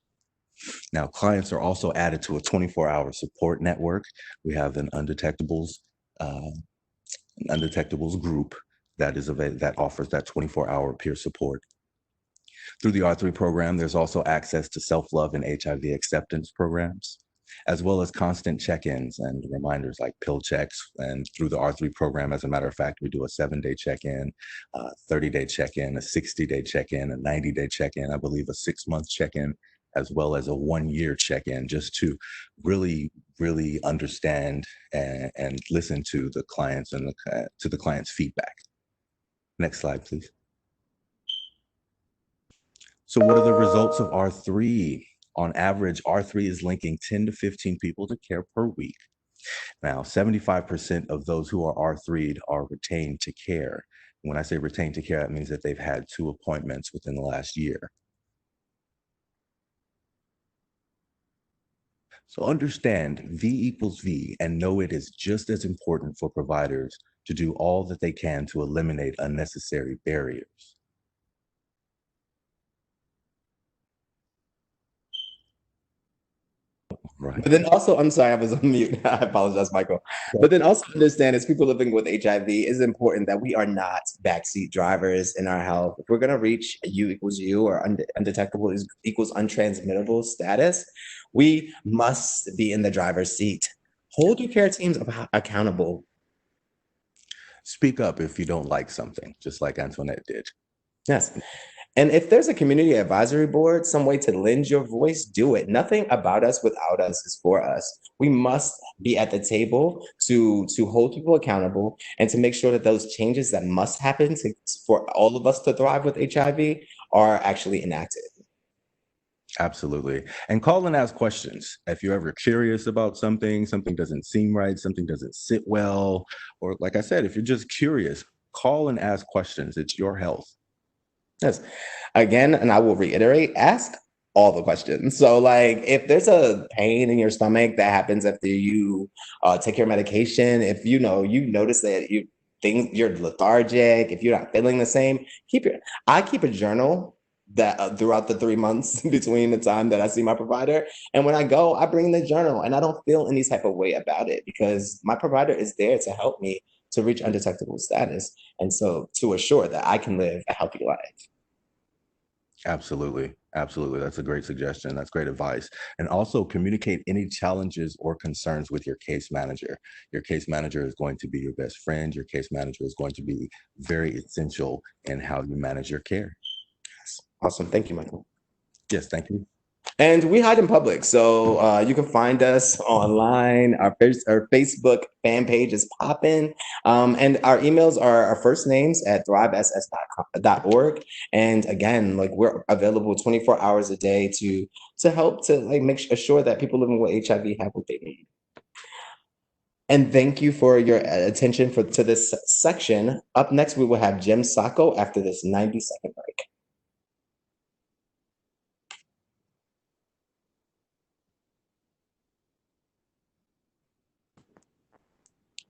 D: Now, clients are also added to a 24-hour support network. We have an undetectables group that offers that 24-hour peer support. Through the R3 program, there's also access to self-love and HIV acceptance programs, as well as constant check-ins and reminders like pill checks. And through the R3 program, as a matter of fact, we do a 7-day check-in, a 30-day check-in, a 60-day check-in, a 90-day check-in, I believe a 6-month check-in, as well as a 1-year check-in, just to really, really understand and listen to the clients and to the client's feedback. Next slide, please. So what are the results of R3? On average, R3 is linking 10 to 15 people to care per week. Now, 75% of those who are R3'd are retained to care. When I say retained to care, that means that they've had 2 appointments within the last year. So understand V equals V and know it is just as important for providers to do all that they can to eliminate unnecessary barriers. Right.
A: But then also, I'm sorry, I was on mute. I apologize, Michael. But then also understand, as people living with HIV, it's important that we are not backseat drivers in our health. If we're going to reach U equals U or undetectable equals untransmittable status, we must be in the driver's seat. Hold your care teams accountable.
D: Speak up if you don't like something, just like Antoinette did.
A: Yes. And if there's a community advisory board, some way to lend your voice, do it. Nothing about us without us is for us. We must be at the table to hold people accountable and to make sure that those changes that must happen for all of us to thrive with HIV are actually enacted.
D: Absolutely. And call and ask questions. If you're ever curious about something doesn't seem right, something doesn't sit well, or like I said, if you're just curious, call and ask questions. It's your health.
A: Yes. Again, and I will reiterate, ask all the questions. So like if there's a pain in your stomach that happens after you take your medication, if you notice that you're lethargic, if you're not feeling the same, I keep a journal that throughout the 3 months between the time that I see my provider. And when I go, I bring the journal and I don't feel any type of way about it because my provider is there to help me to reach undetectable status. And so to assure that I can live a healthy life.
D: Absolutely. Absolutely. That's a great suggestion. That's great advice. And also communicate any challenges or concerns with your case manager. Your case manager is going to be your best friend. Your case manager is going to be very essential in how you manage your care.
A: Awesome. Thank you, Michael.
D: Yes, thank you.
A: And we hide in public. So you can find us online. Our Facebook fan page is popping. And our emails are our first names at thrivess.org. And again, like we're available 24 hours a day to help to like make sure that people living with HIV have what they need. And thank you for your attention to this section. Up next, we will have Jim Sacco after this 90-second break.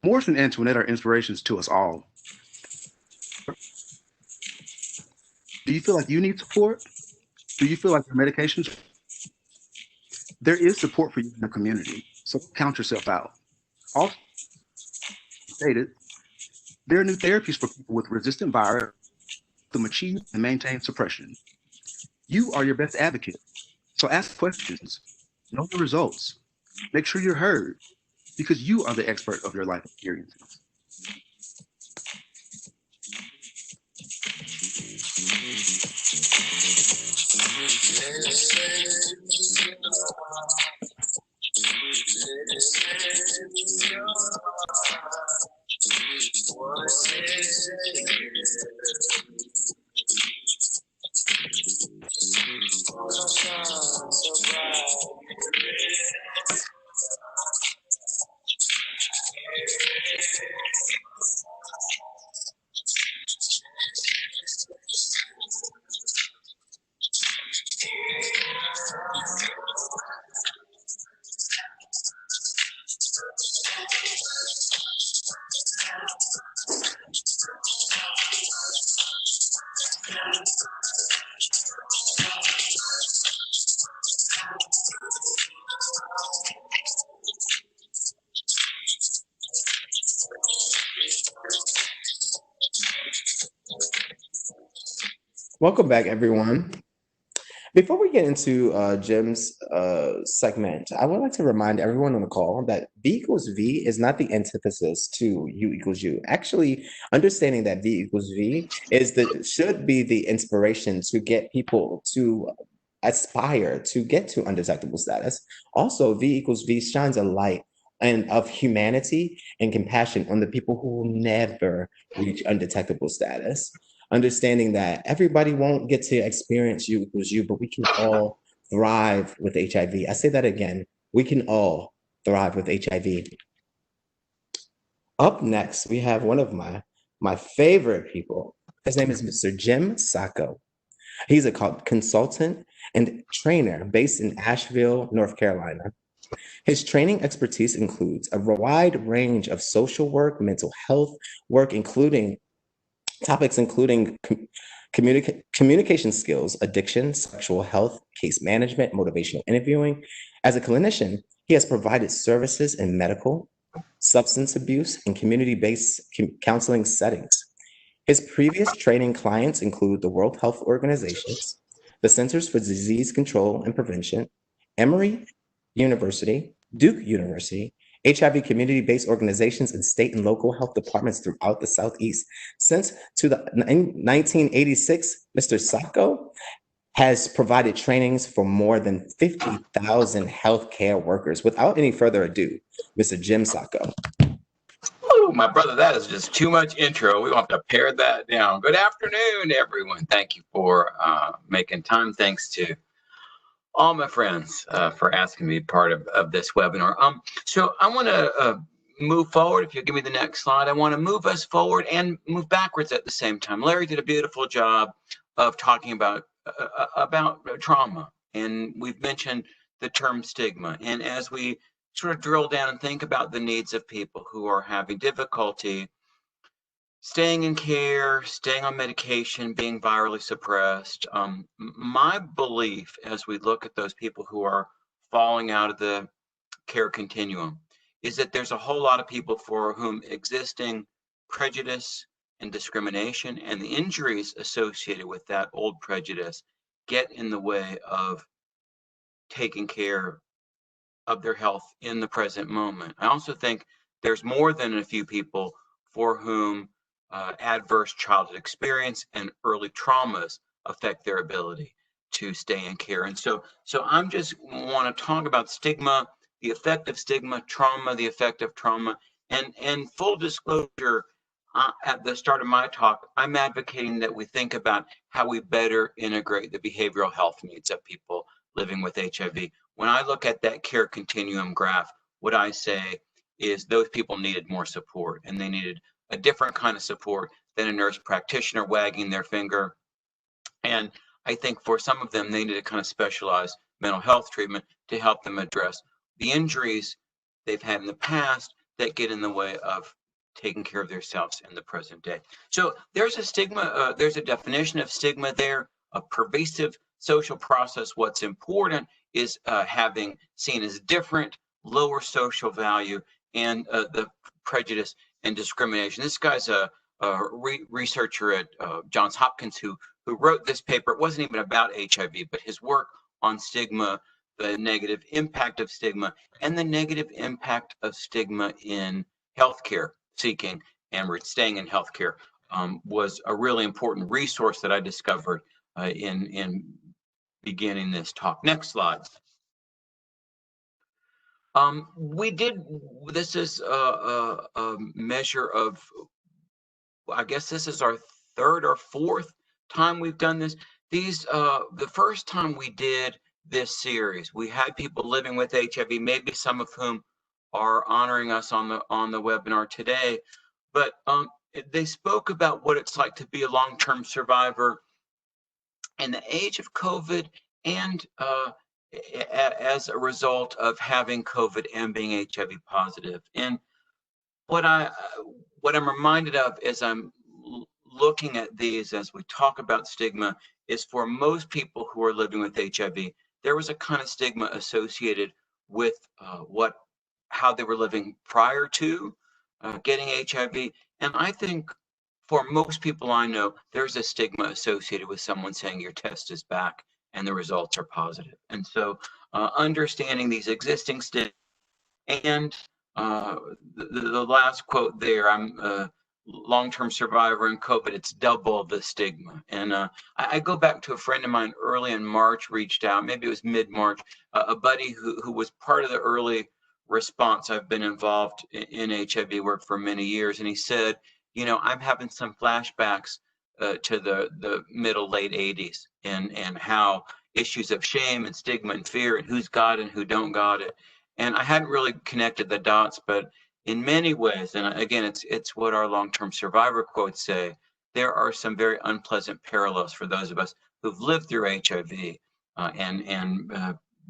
C: Morris and Antoinette are inspirations to us all. Do you feel like you need support? Do you feel like your medications? There is support for you in the community, so don't count yourself out. Also stated, there are new therapies for people with resistant virus to achieve and maintain suppression. You are your best advocate, so ask questions, know the results, make sure you're heard, because you are the expert of your life experiences.
A: Welcome back, everyone. Before we get into Jim's segment, I would like to remind everyone on the call that V equals V is not the antithesis to U equals U. Actually, understanding that V equals V should be the inspiration to get people to aspire to get to undetectable status. Also, V equals V shines a light and of humanity and compassion on the people who will never reach undetectable status, understanding that everybody won't get to experience U equals U, but we can all thrive with HIV. I say that again. We can all thrive with HIV. Up next, we have one of my favorite people. His name is Mr. Jim Sacco. He's a consultant and trainer based in Asheville, North Carolina. His training expertise includes a wide range of social work, mental health work, including topics including communication skills, addiction, sexual health, case management, motivational interviewing. As a clinician, he has provided services in medical, substance abuse, and community-based counseling settings. His previous training clients include the World Health Organizations, the Centers for Disease Control and Prevention, Emory University, Duke University, HIV community-based organizations and state and local health departments throughout the Southeast. Since 1986, Mr. Sacco has provided trainings for more than 50,000 healthcare workers. Without any further ado, Mr. Jim Sacco.
E: Oh, my brother, that is just too much intro. We want to pare that down. Good afternoon, everyone. Thank you for making time. Thanks to all my friends for asking me to be part of this webinar. So I want to move forward. If you give me the next slide, I want to move us forward and move backwards at the same time. Larry did a beautiful job of talking about trauma, and we've mentioned the term stigma. And as we sort of drill down and think about the needs of people who are having difficulty staying in care, staying on medication, being virally suppressed. My belief as we look at those people who are falling out of the care continuum is that there's a whole lot of people for whom existing prejudice and discrimination and the injuries associated with that old prejudice get in the way of taking care of their health in the present moment. I also think there's more than a few people for whom adverse childhood experience and early traumas affect their ability to stay in care. And so I'm just want to talk about stigma, the effect of stigma, trauma, the effect of trauma, and full disclosure, at the start of my talk, I'm advocating that we think about how we better integrate the behavioral health needs of people living with HIV. When I look at that care continuum graph, what I say is those people needed more support, and they needed a different kind of support than a nurse practitioner wagging their finger. And I think for some of them, they needed a kind of specialized mental health treatment to help them address the injuries they've had in the past that get in the way of taking care of themselves in the present day. So there's a stigma, there's a definition of stigma there, a pervasive social process. What's important is having seen as different, lower social value, and the prejudice and discrimination. This guy's a researcher at Johns Hopkins who wrote this paper. It wasn't even about HIV, but his work on stigma, the negative impact of stigma, and the negative impact of stigma in healthcare seeking and staying in healthcare was a really important resource that I discovered in beginning this talk. Next slide. This is a measure of, I guess this is our third or fourth time we've done this. The first time we did this series, we had people living with HIV, maybe some of whom are honoring us on the webinar today, but they spoke about what it's like to be a long-term survivor in the age of COVID and as a result of having COVID and being HIV positive. And what I'm reminded of as I'm looking at these as we talk about stigma is for most people who are living with HIV, there was a kind of stigma associated with how they were living prior to getting HIV. And I think for most people I know, there's a stigma associated with someone saying your test is back and the results are positive. And so understanding these existing stigmas, and the last quote there, I'm a long-term survivor in COVID, it's double the stigma. And I go back to a friend of mine early in March, reached out, maybe it was mid-March, a buddy who was part of the early response. I've been involved in HIV work for many years. And he said, you know, I'm having some flashbacks to the middle, late 80s and how issues of shame and stigma and fear and who's got it and who don't got it. And I hadn't really connected the dots, but in many ways, and again, it's what our long-term survivor quotes say, there are some very unpleasant parallels for those of us who've lived through HIV and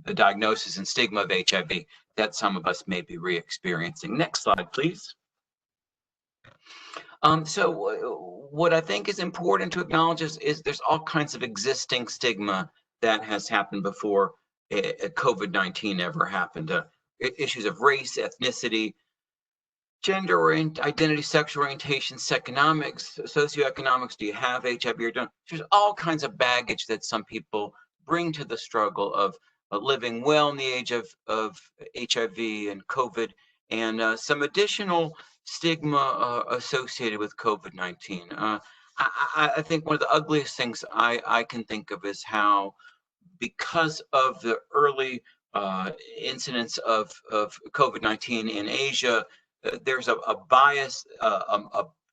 E: the diagnosis and stigma of HIV that some of us may be re-experiencing. Next slide, please. So what I think is important to acknowledge is there's all kinds of existing stigma that has happened before COVID-19 ever happened. Issues of race, ethnicity, gender identity, sexual orientation, economics, socioeconomics. Do you have HIV or don't? There's all kinds of baggage that some people bring to the struggle of living well in the age of HIV and COVID, and some additional stigma associated with COVID-19. I think one of the ugliest things I can think of is how, because of the early incidence of COVID-19 in Asia, there's a bias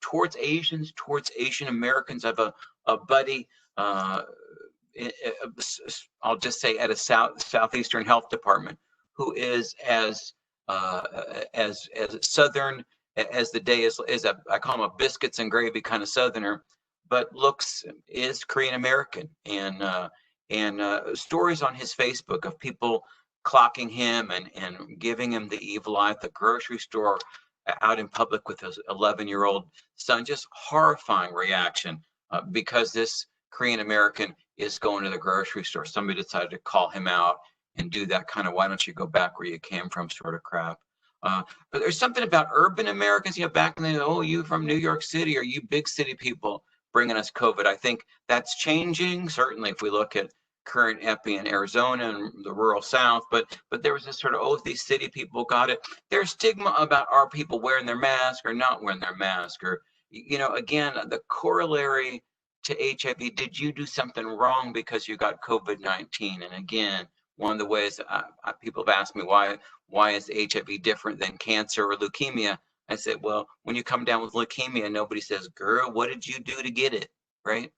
E: towards Asians, towards Asian Americans. I have a buddy, I'll just say at a Southeastern Health Department, who is as Southern as the day is I call him a biscuits and gravy kind of Southerner, but is Korean American, and stories on his Facebook of people clocking him and giving him the evil eye at the grocery store, out in public with his 11-year-old son. Just horrifying reaction because this Korean American is going to the grocery store. Somebody decided to call him out and do that kind of "why don't you go back where you came from" sort of crap. But there's something about urban Americans, you know, back in the, oh, you from New York City, or you big city people bringing us COVID. I think that's changing, certainly if we look at current epi in Arizona and the rural South, but there was this sort of, oh, these city people got it. There's stigma about our people wearing their mask or not wearing their mask, or, you know, again, the corollary to HIV, did you do something wrong because you got COVID-19? And again, one of the ways people have asked me, why is HIV different than cancer or leukemia? I said, well, when you come down with leukemia, nobody says, girl, what did you do to get it, right?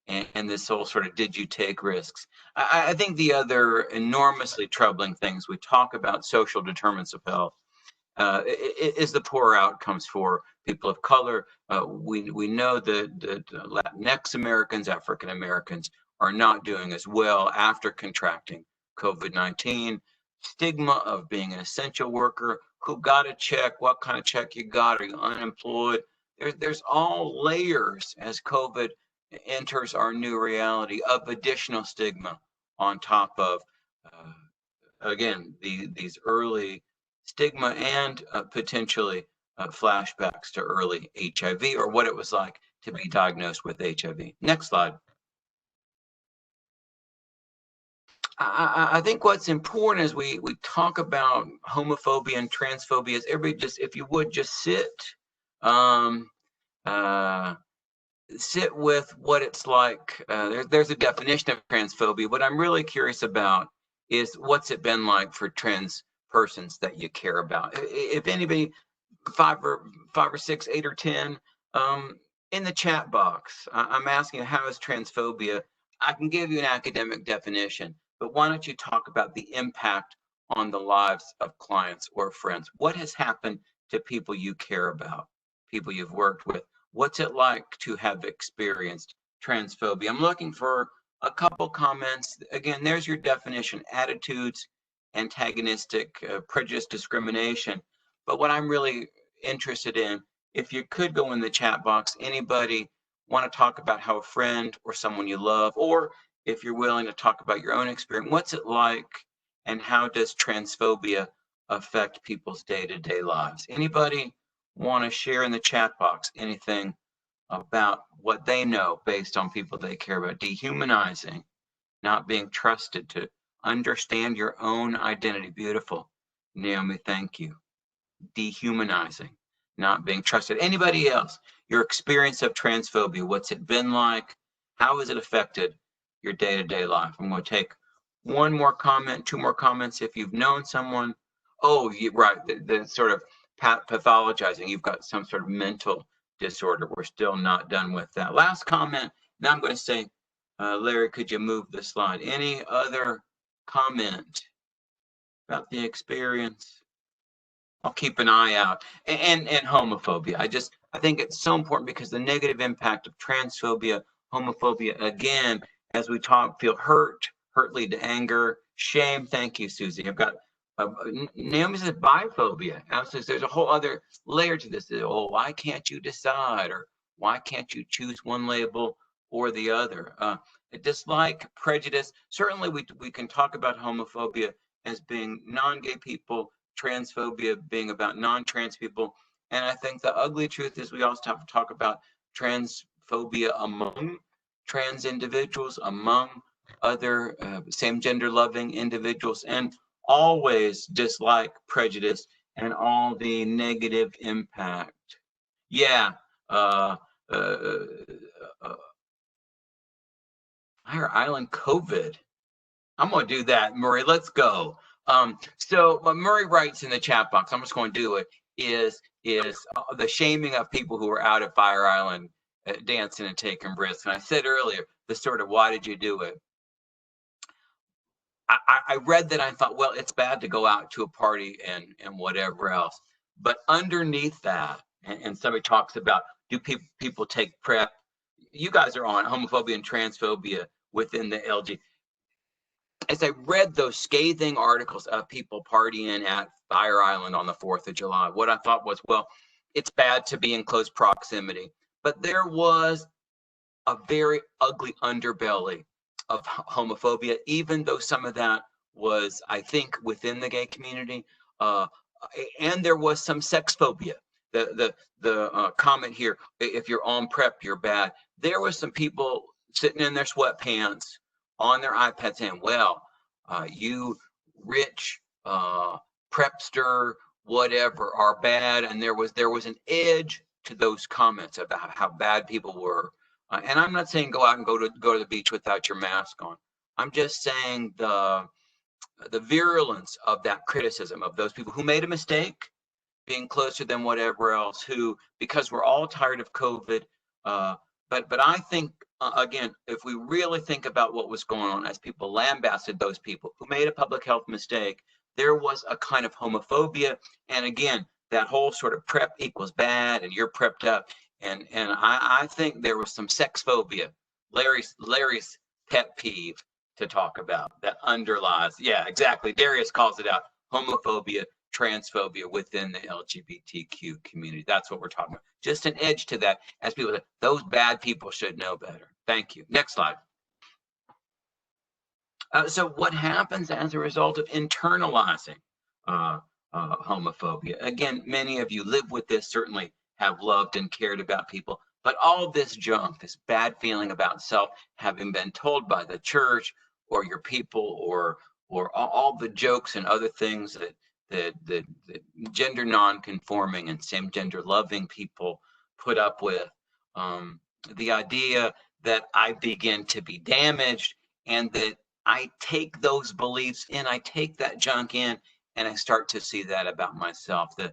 E: And this whole sort of, did you take risks? I think the other enormously troubling things, we talk about social determinants of health, is the poor outcomes for people of color. We know that Latinx Americans, African Americans are not doing as well after contracting COVID-19. Stigma of being an essential worker, who got a check, what kind of check you got, are you unemployed? There's all layers as COVID enters our new reality of additional stigma on top of, again, these early stigma and potentially flashbacks to early HIV, or what it was like to be diagnosed with HIV. Next slide. I think what's important as we talk about homophobia and transphobia is everybody just, if you would, just sit with what it's like. There's a definition of transphobia. What I'm really curious about is what's it been like for trans persons that you care about. If anybody, 5 or 6, 8 or 10, in the chat box, I'm asking you, how is transphobia? I can give you an academic definition, but why don't you talk about the impact on the lives of clients or friends? What has happened to people you care about, people you've worked with? What's it like to have experienced transphobia? I'm looking for a couple comments. Again, there's your definition: attitudes, antagonistic, prejudice, discrimination. But what I'm really interested in, if you could go in the chat box, anybody want to talk about how a friend or someone you love, or if you're willing to talk about your own experience, what's it like, and how does transphobia affect people's day-to-day lives? Anybody want to share in the chat box anything about what they know based on people they care about. Dehumanizing, not being trusted to understand your own identity. Beautiful. Naomi, thank you. Dehumanizing, not being trusted. Anybody else? Your experience of transphobia, what's it been like? How has it affected your day-to-day life? I'm going to take one more comment, two more comments. If you've known someone, oh, right, the sort of pathologizing, you've got some sort of mental disorder. We're still not done with that. Last comment, now I'm going to say, Larry, could you move the slide? Any other comment about the experience? I'll keep an eye out. And homophobia. I think it's so important because the negative impact of transphobia, homophobia, again, as we talk, feel hurt lead to anger, shame. Thank you, Susie. I've got Naomi says biphobia. Absolutely. There's a whole other layer to this. Oh, why can't you decide? Or why can't you choose one label or the other? Dislike, prejudice. Certainly we can talk about homophobia as being non-gay people, transphobia being about non-trans people. And I think the ugly truth is we also have to talk about transphobia among trans individuals, among other same gender loving individuals, and always dislike, prejudice, and all the negative impact. Yeah. Fire Island COVID. I'm going to do that, Murray. Let's go. So Murray writes in the chat box, I'm just going to do it, is the shaming of people who are out at Fire Island dancing and taking risks. And I said earlier, the sort of, why did you do it? I read that, I thought, well, it's bad to go out to a party and whatever else. But underneath that, and somebody talks about, do people take PrEP? You guys are on homophobia and transphobia within the LG. As I read those scathing articles of people partying at Fire Island on the 4th of July, what I thought was, well, it's bad to be in close proximity. But there was a very ugly underbelly of homophobia, even though some of that was, I think, within the gay community. And there was some sex phobia. The comment here, if you're on PrEP, you're bad. There was some people sitting in their sweatpants on their iPads saying, well, you rich prepster, whatever, are bad. And there was an edge to those comments about how bad people were. And I'm not saying go out and go to the beach without your mask on. I'm just saying the virulence of that criticism of those people who made a mistake, being closer than whatever else, who, because we're all tired of COVID. But I think, again, if we really think about what was going on as people lambasted those people who made a public health mistake, there was a kind of homophobia. And again, that whole sort of PrEP equals bad and you're prepped up. And I think there was some sex phobia, Larry's pet peeve to talk about that underlies. Yeah, exactly. Darius calls it out, homophobia, transphobia within the LGBTQ community. That's what we're talking about. Just an edge to that, as people say, those bad people should know better. Thank you. Next slide. So what happens as a result of internalizing homophobia? Again, many of you live with this, certainly have loved and cared about people, but all this junk, this bad feeling about self, having been told by the church or your people or all the jokes and other things that the gender non-conforming and same gender loving people put up with, the idea that I begin to be damaged and that I take those beliefs in, I take that junk in, and I start to see that about myself. The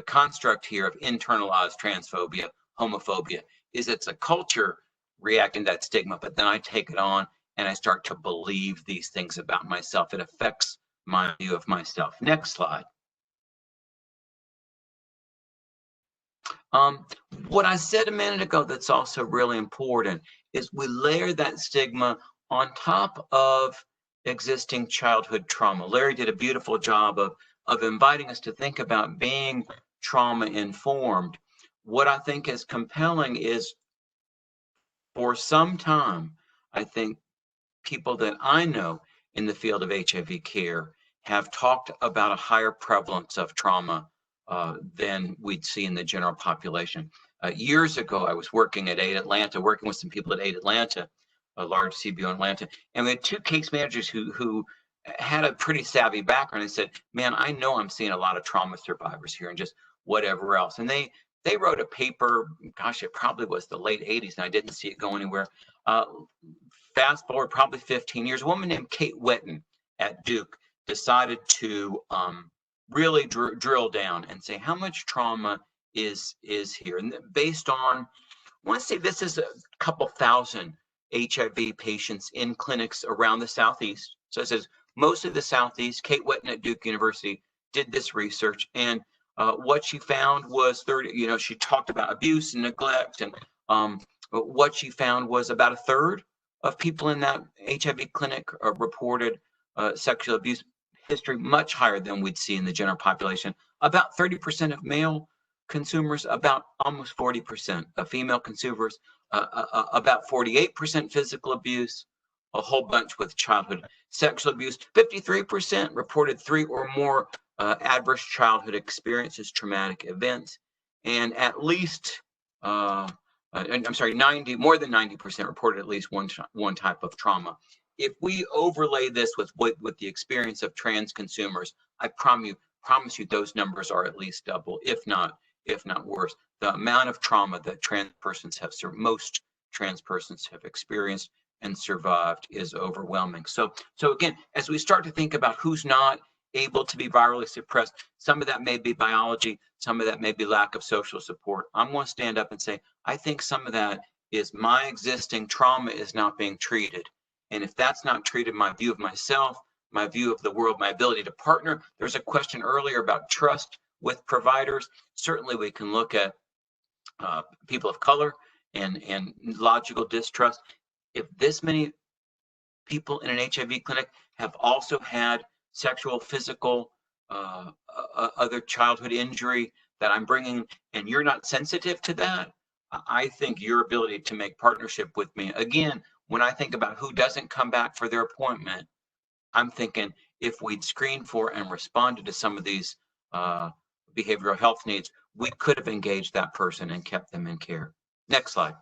E: construct here of internalized transphobia, homophobia, is it's a culture reacting to that stigma, but then I take it on and I start to believe these things about myself. It affects my view of myself. Next slide. What I said a minute ago that's also really important is we layer that stigma on top of existing childhood trauma. Larry did a beautiful job of inviting us to think about being trauma informed. What I think is compelling is, for some time, I think people that I know in the field of HIV care have talked about a higher prevalence of trauma than we'd see in the general population. Years ago, I was working at Aid Atlanta, working with some people at Aid Atlanta, a large CBO in Atlanta, and we had two case managers who had a pretty savvy background. They said, "Man, I know I'm seeing a lot of trauma survivors here, and just whatever else." And they wrote a paper. Gosh, it probably was the late '80s, and I didn't see it go anywhere. Fast forward probably 15 years, a woman named Kate Witten at Duke decided to really drill down and say how much trauma is here, and based on, I want to say this is a couple thousand HIV patients in clinics around the Southeast. So it says most of the Southeast. Kate Witten at Duke University did this research, and what she found was 30. She talked about abuse and neglect, and what she found was about a third of people in that HIV clinic reported sexual abuse history, much higher than we'd see in the general population. About 30% of male consumers, about almost 40% of female consumers, about 48% physical abuse, a whole bunch with childhood sexual abuse. 53% reported 3 or more adverse childhood experiences, traumatic events, and at least more than 90% reported at least one type of trauma. If we overlay this with the experience of trans consumers, I promise you those numbers are at least double, if not worse. The amount of trauma that most trans persons have experienced and survived is overwhelming. So again, as we start to think about who's not able to be virally suppressed, some of that may be biology, some of that may be lack of social support. I'm going to stand up and say, I think some of that is my existing trauma is not being treated. And if that's not treated, my view of myself, my view of the world, my ability to partner, there's a question earlier about trust with providers. Certainly we can look at people of color and logical distrust. If this many people in an HIV clinic have also had sexual, physical, other childhood injury that I'm bringing, and you're not sensitive to that, I think your ability to make partnership with me, again, when I think about who doesn't come back for their appointment, I'm thinking if we'd screened for and responded to some of these behavioral health needs, we could have engaged that person and kept them in care. Next slide.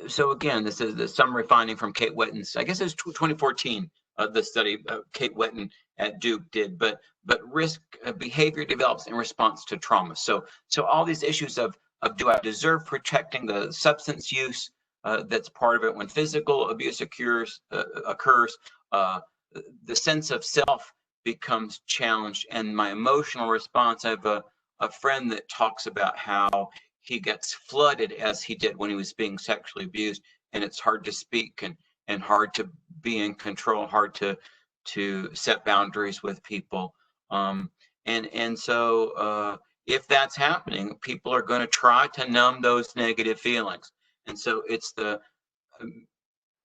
E: So again, this is the summary finding from Kate Wetten's, I guess it was 2014, the study Kate Wetten at Duke did, but risk behavior develops in response to trauma. So all these issues of do I deserve protecting, the substance use that's part of it, when physical abuse occurs, the sense of self becomes challenged, and my emotional response. I have a friend that talks about how he gets flooded as he did when he was being sexually abused, and it's hard to speak and hard to be in control, hard to set boundaries with people. So if that's happening, people are going to try to numb those negative feelings. And so it's the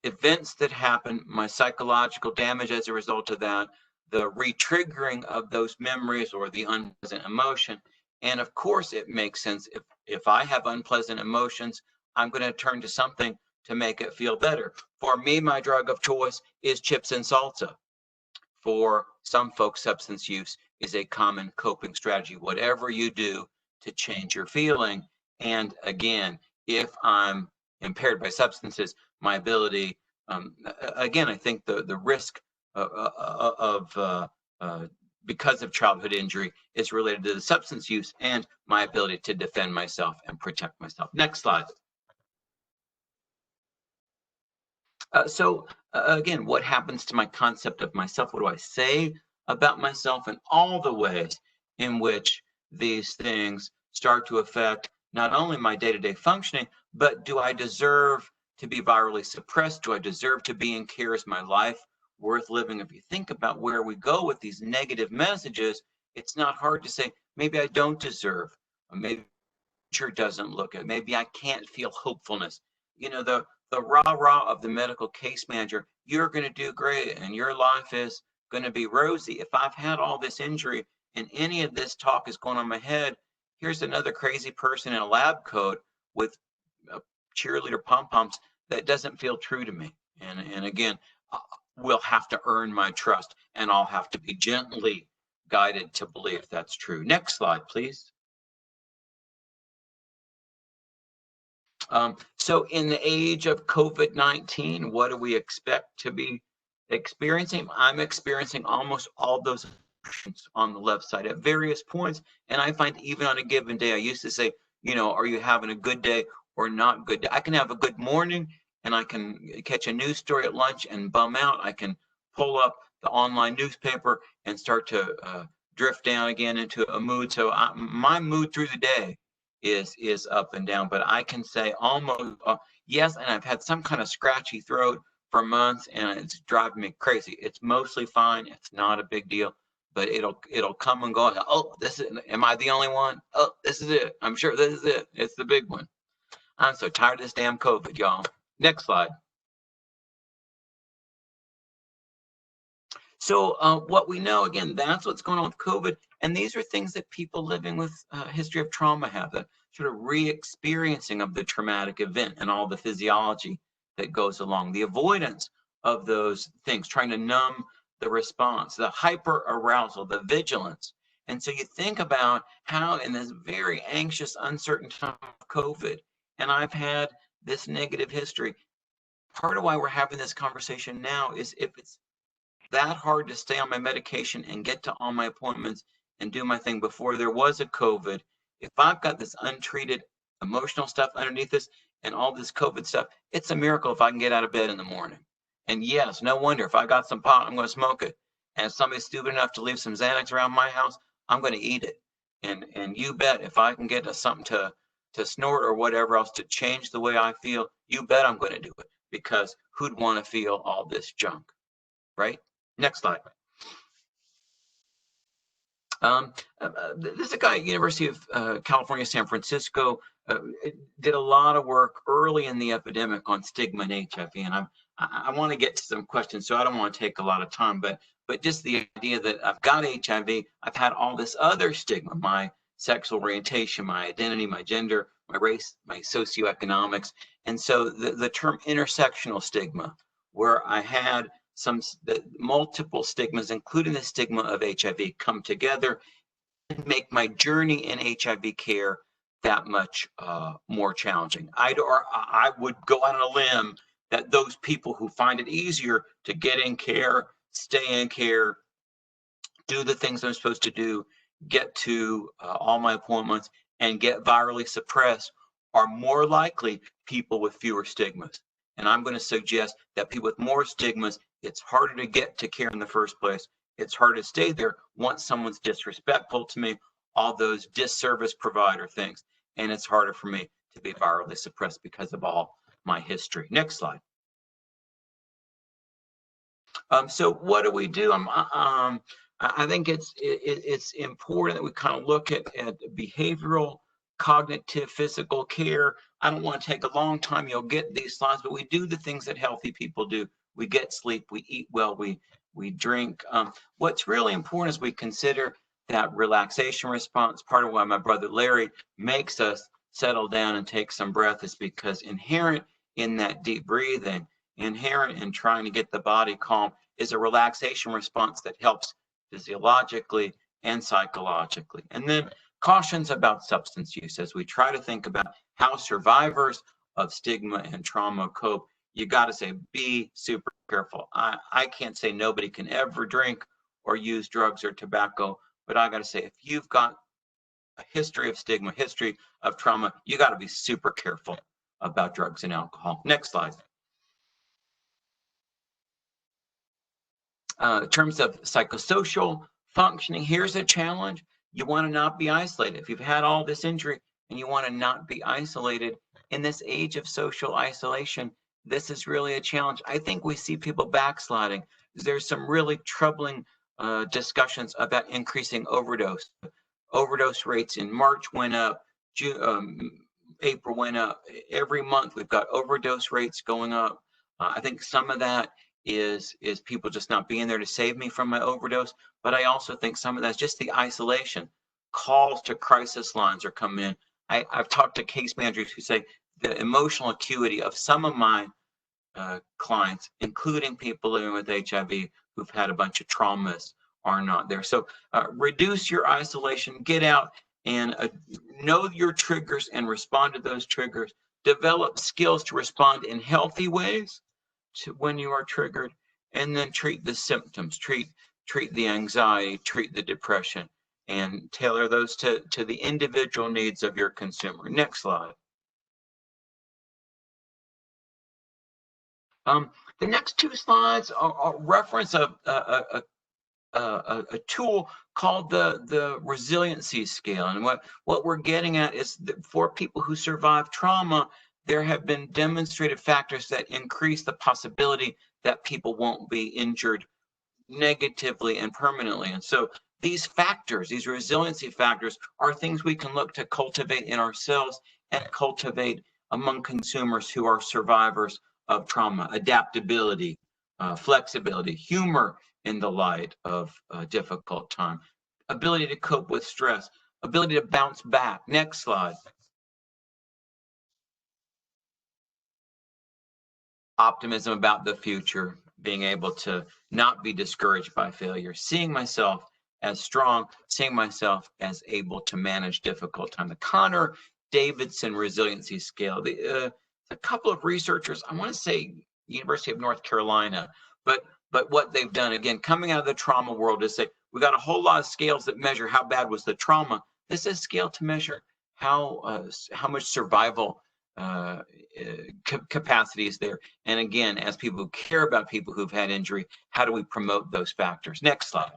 E: events that happen, my psychological damage as a result of that, the re-triggering of those memories or the unpleasant emotion. And of course, it makes sense if I have unpleasant emotions, I'm going to turn to something to make it feel better. For me, my drug of choice is chips and salsa. For some folks, substance use is a common coping strategy, whatever you do to change your feeling. And again, if I'm impaired by substances, my ability, again, I think the risk because of childhood injury is related to the substance use and my ability to defend myself and protect myself. Next slide. Again, what happens to my concept of myself? What do I say about myself? And all the ways in which these things start to affect not only my day-to-day functioning, but do I deserve to be virally suppressed? Do I deserve to be in care? Is my life worth living? If you think about where we go with these negative messages, it's not hard to say, maybe I don't deserve, or maybe the future doesn't look at, maybe I can't feel hopefulness. You know, the rah-rah of the medical case manager, you're going to do great and your life is going to be rosy. If I've had all this injury and any of this talk is going on in my head, here's another crazy person in a lab coat with cheerleader pom-poms that doesn't feel true to me. And again, will have to earn my trust, and I'll have to be gently guided to believe that's true. Next slide, please. So in the age of COVID-19, what do we expect to be experiencing? I'm experiencing almost all those on the left side at various points. And I find even on a given day, I used to say, are you having a good day or not good day? I can have a good morning and I can catch a news story at lunch and bum out. I can pull up the online newspaper and start to drift down again into a mood. So my mood through the day is up and down, but I can say almost yes. And I've had some kind of scratchy throat for months and it's driving me crazy. It's mostly fine. It's not a big deal, but it'll come and go. Oh, this is, am I the only one? Oh, this is it. I'm sure this is it. It's the big one. I'm so tired of this damn COVID, y'all. Next slide. So what we know, again, that's what's going on with COVID. And these are things that people living with a history of trauma have, the sort of re-experiencing of the traumatic event and all the physiology that goes along, the avoidance of those things, trying to numb the response, the hyper arousal, the vigilance. And so you think about how in this very anxious, uncertain time of COVID, and I've had this negative history, part of why we're having this conversation now is if it's that hard to stay on my medication and get to all my appointments and do my thing before there was a COVID, if I've got this untreated emotional stuff underneath this and all this COVID stuff, it's a miracle if I can get out of bed in the morning. And yes, no wonder if I got some pot, I'm going to smoke it. And if somebody's stupid enough to leave some Xanax around my house, I'm going to eat it. And you bet if I can get something to snort or whatever else to change the way I feel, you bet I'm going to do it, because who'd want to feel all this junk, right? Next slide. This is a guy at University of California, San Francisco, did a lot of work early in the epidemic on stigma and HIV. And I want to get to some questions, so I don't want to take a lot of time, but just the idea that I've got HIV, I've had all this other stigma, my sexual orientation, my identity, my gender, my race, my socioeconomics. And so the term intersectional stigma, where I had multiple stigmas, including the stigma of HIV, come together and make my journey in HIV care that much more challenging. I would go out on a limb that those people who find it easier to get in care, stay in care, do the things I'm supposed to do, get to all my appointments, and get virally suppressed are more likely people with fewer stigmas. And I'm going to suggest that people with more stigmas, it's harder to get to care in the first place. It's harder to stay there once someone's disrespectful to me, all those disservice provider things. And it's harder for me to be virally suppressed because of all my history. Next slide. So what do we do? I think it's important that we kind of look at behavioral, cognitive, physical care. I don't want to take a long time. You'll get these slides, but we do the things that healthy people do. We get sleep, we eat well, we drink. What's really important is we consider that relaxation response. Part of why my brother Larry makes us settle down and take some breath is because inherent in that deep breathing, inherent in trying to get the body calm, is a relaxation response that helps physiologically and psychologically. And then cautions about substance use as we try to think about how survivors of stigma and trauma cope. You got to say, be super careful. I can't say nobody can ever drink or use drugs or tobacco, but I got to say, if you've got a history of stigma, history of trauma, you got to be super careful about drugs and alcohol. Next slide. In terms of psychosocial functioning, here's a challenge. You want to not be isolated. If you've had all this injury and you want to not be isolated in this age of social isolation, this is really a challenge. I think we see people backsliding. There's some really troubling discussions about increasing overdose. Overdose rates in March went up, April went up. Every month we've got overdose rates going up. I think some of that is people just not being there to save me from my overdose. But I also think some of that's just the isolation. Calls to crisis lines are coming in. I've talked to case managers who say the emotional acuity of some of my clients, including people living with HIV who've had a bunch of traumas, are not there. So reduce your isolation, get out and know your triggers and respond to those triggers. Develop skills to respond in healthy ways to when you are triggered, and then treat the symptoms, treat the anxiety, treat the depression, and tailor those to the individual needs of your consumer. Next slide. The next two slides are reference a tool called the resiliency scale. And what we're getting at is that for people who survive trauma, there have been demonstrated factors that increase the possibility that people won't be injured negatively and permanently. And so these factors, these resiliency factors, are things we can look to cultivate in ourselves and cultivate among consumers who are survivors of trauma: adaptability, flexibility, humor in the light of a difficult time, ability to cope with stress, ability to bounce back. Next slide. Optimism about the future, being able to not be discouraged by failure, seeing myself as strong, seeing myself as able to manage difficult time. The Connor Davidson resiliency scale. A couple of researchers, I want to say University of North Carolina, but what they've done, again, coming out of the trauma world, is say we got a whole lot of scales that measure how bad was the trauma. This is a scale to measure how much survival capacity is there. And again, as people who care about people who've had injury, how do we promote those factors? Next slide.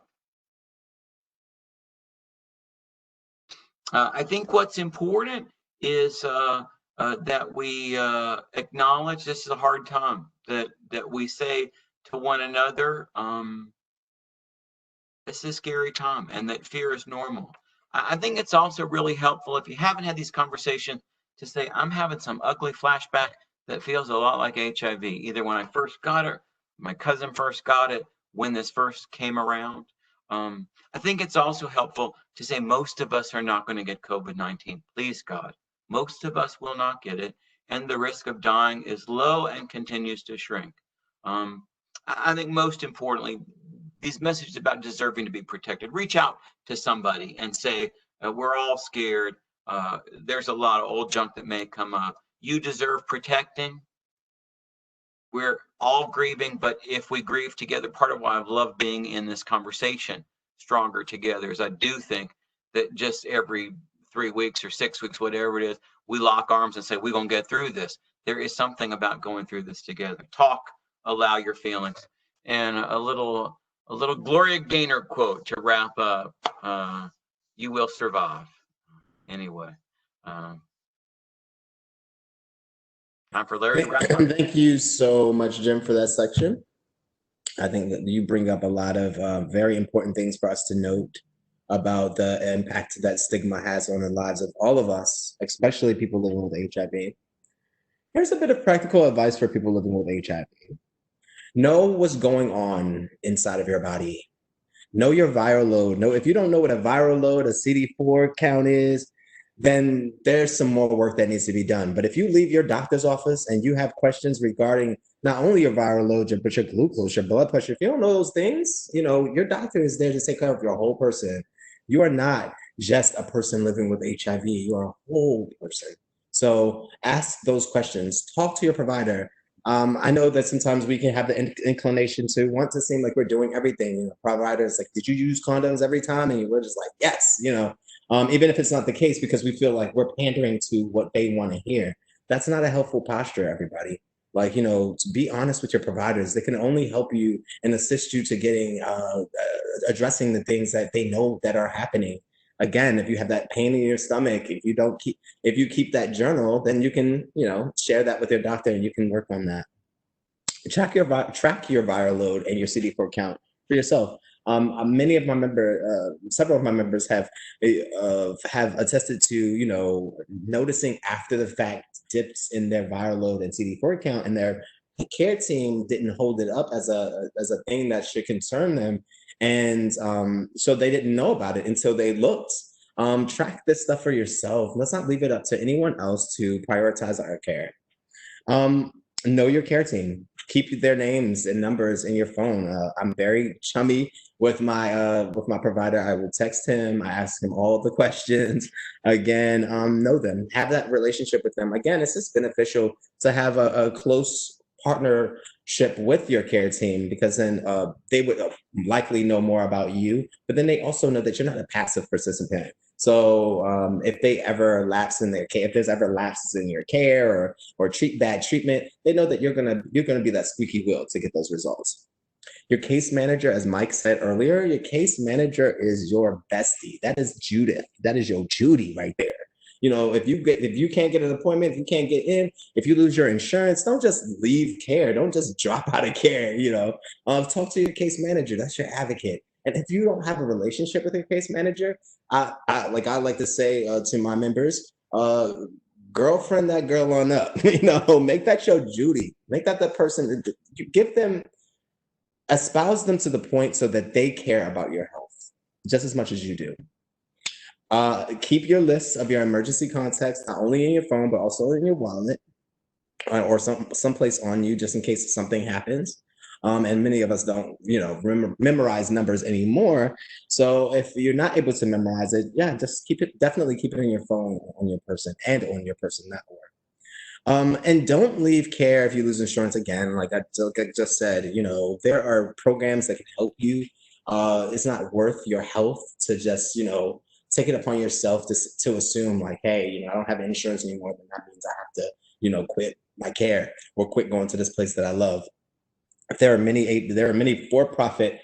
E: I think what's important is that we acknowledge this is a hard time, that we say to one another, this is a scary time, and that fear is normal. I think it's also really helpful, if you haven't had these conversations, to say, I'm having some ugly flashback that feels a lot like HIV, either when I first got it, my cousin first got it, when this first came around. I think it's also helpful to say most of us are not going to get COVID-19. Please, God, most of us will not get it, and the risk of dying is low and continues to shrink. I think most importantly, these messages about deserving to be protected. Reach out to somebody and say, we're all scared. There's a lot of old junk that may come up. You deserve protecting. We're all grieving, but if we grieve together, part of why I've loved being in this conversation, Stronger Together, is I do think that just every 3 weeks or 6 weeks, whatever it is, we lock arms and say, we're going to get through this. There is something about going through this together. Talk, allow your feelings. And a little Gloria Gaynor quote to wrap up. You will survive. Anyway, time for Larry to wrap up.
A: Thank you so much, Jim, for that section. I think that you bring up a lot of very important things for us to note about the impact that stigma has on the lives of all of us, especially people living with HIV. Here's a bit of practical advice for people living with HIV. Know what's going on inside of your body. Know your viral load. If you don't know what a viral load, a CD4 count is, then there's some more work that needs to be done. But if you leave your doctor's office and you have questions regarding not only your viral load, but your glucose, your blood pressure, if you don't know those things, your doctor is there to take care of your whole person. You are not just a person living with HIV. You are a whole person. So ask those questions. Talk to your provider. I know that sometimes we can have the inclination to want to seem like we're doing everything. Providers like, did you use condoms every time? And we're just like, yes, even if it's not the case, because we feel like we're pandering to what they want to hear. That's not a helpful posture, everybody. Like, to be honest with your providers. They can only help you and assist you to getting, addressing the things that they know that are happening. Again, if you have that pain in your stomach, if you keep that journal, then you can, share that with your doctor and you can work on that. Track your viral load and your CD4 count for yourself. Several of my members have attested to, noticing after the fact dips in their viral load and CD4 count, and their care team didn't hold it up as a thing that should concern them. And so they didn't know about it until they looked. Track this stuff for yourself. Let's not leave it up to anyone else to prioritize our care. know your care team. Keep their names and numbers in your phone. I'm very chummy with my provider. I will text him. I ask him all the questions. Again, know them. Have that relationship with them. Again, it's just beneficial to have a close partnership with your care team, because then they would likely know more about you, but then they also know that you're not a passive participant. So if they ever lapse in their care, if there's ever lapses in your care or bad treatment, they know that you're gonna be that squeaky wheel to get those results. Your case manager, as Mike said earlier, your case manager is your bestie. That is Judith. That is your Judy right there. You know, if you can't get an appointment, if you can't get in, if you lose your insurance, don't just leave care. Don't just drop out of care. You know, talk to your case manager. That's your advocate. And if you don't have a relationship with your case manager, I like to say to my members, girlfriend that girl on up. You know, make that your Judy. Make that the person. You give them, espouse them to the point so that they care about your health just as much as you do. Keep your lists of your emergency contacts not only in your phone but also in your wallet or someplace on you, just in case something happens. And many of us don't, you know, memorize numbers anymore. So if you're not able to memorize it, yeah, just definitely keep it in your phone, on your person, and on your person network. And don't leave care if you lose insurance again. Like I just said, you know, there are programs that can help you. It's not worth your health to just, you know, take it upon yourself to assume like, hey, you know, I don't have insurance anymore, then that means I have to, you know, quit my care or quit going to this place that I love. There are many for-profit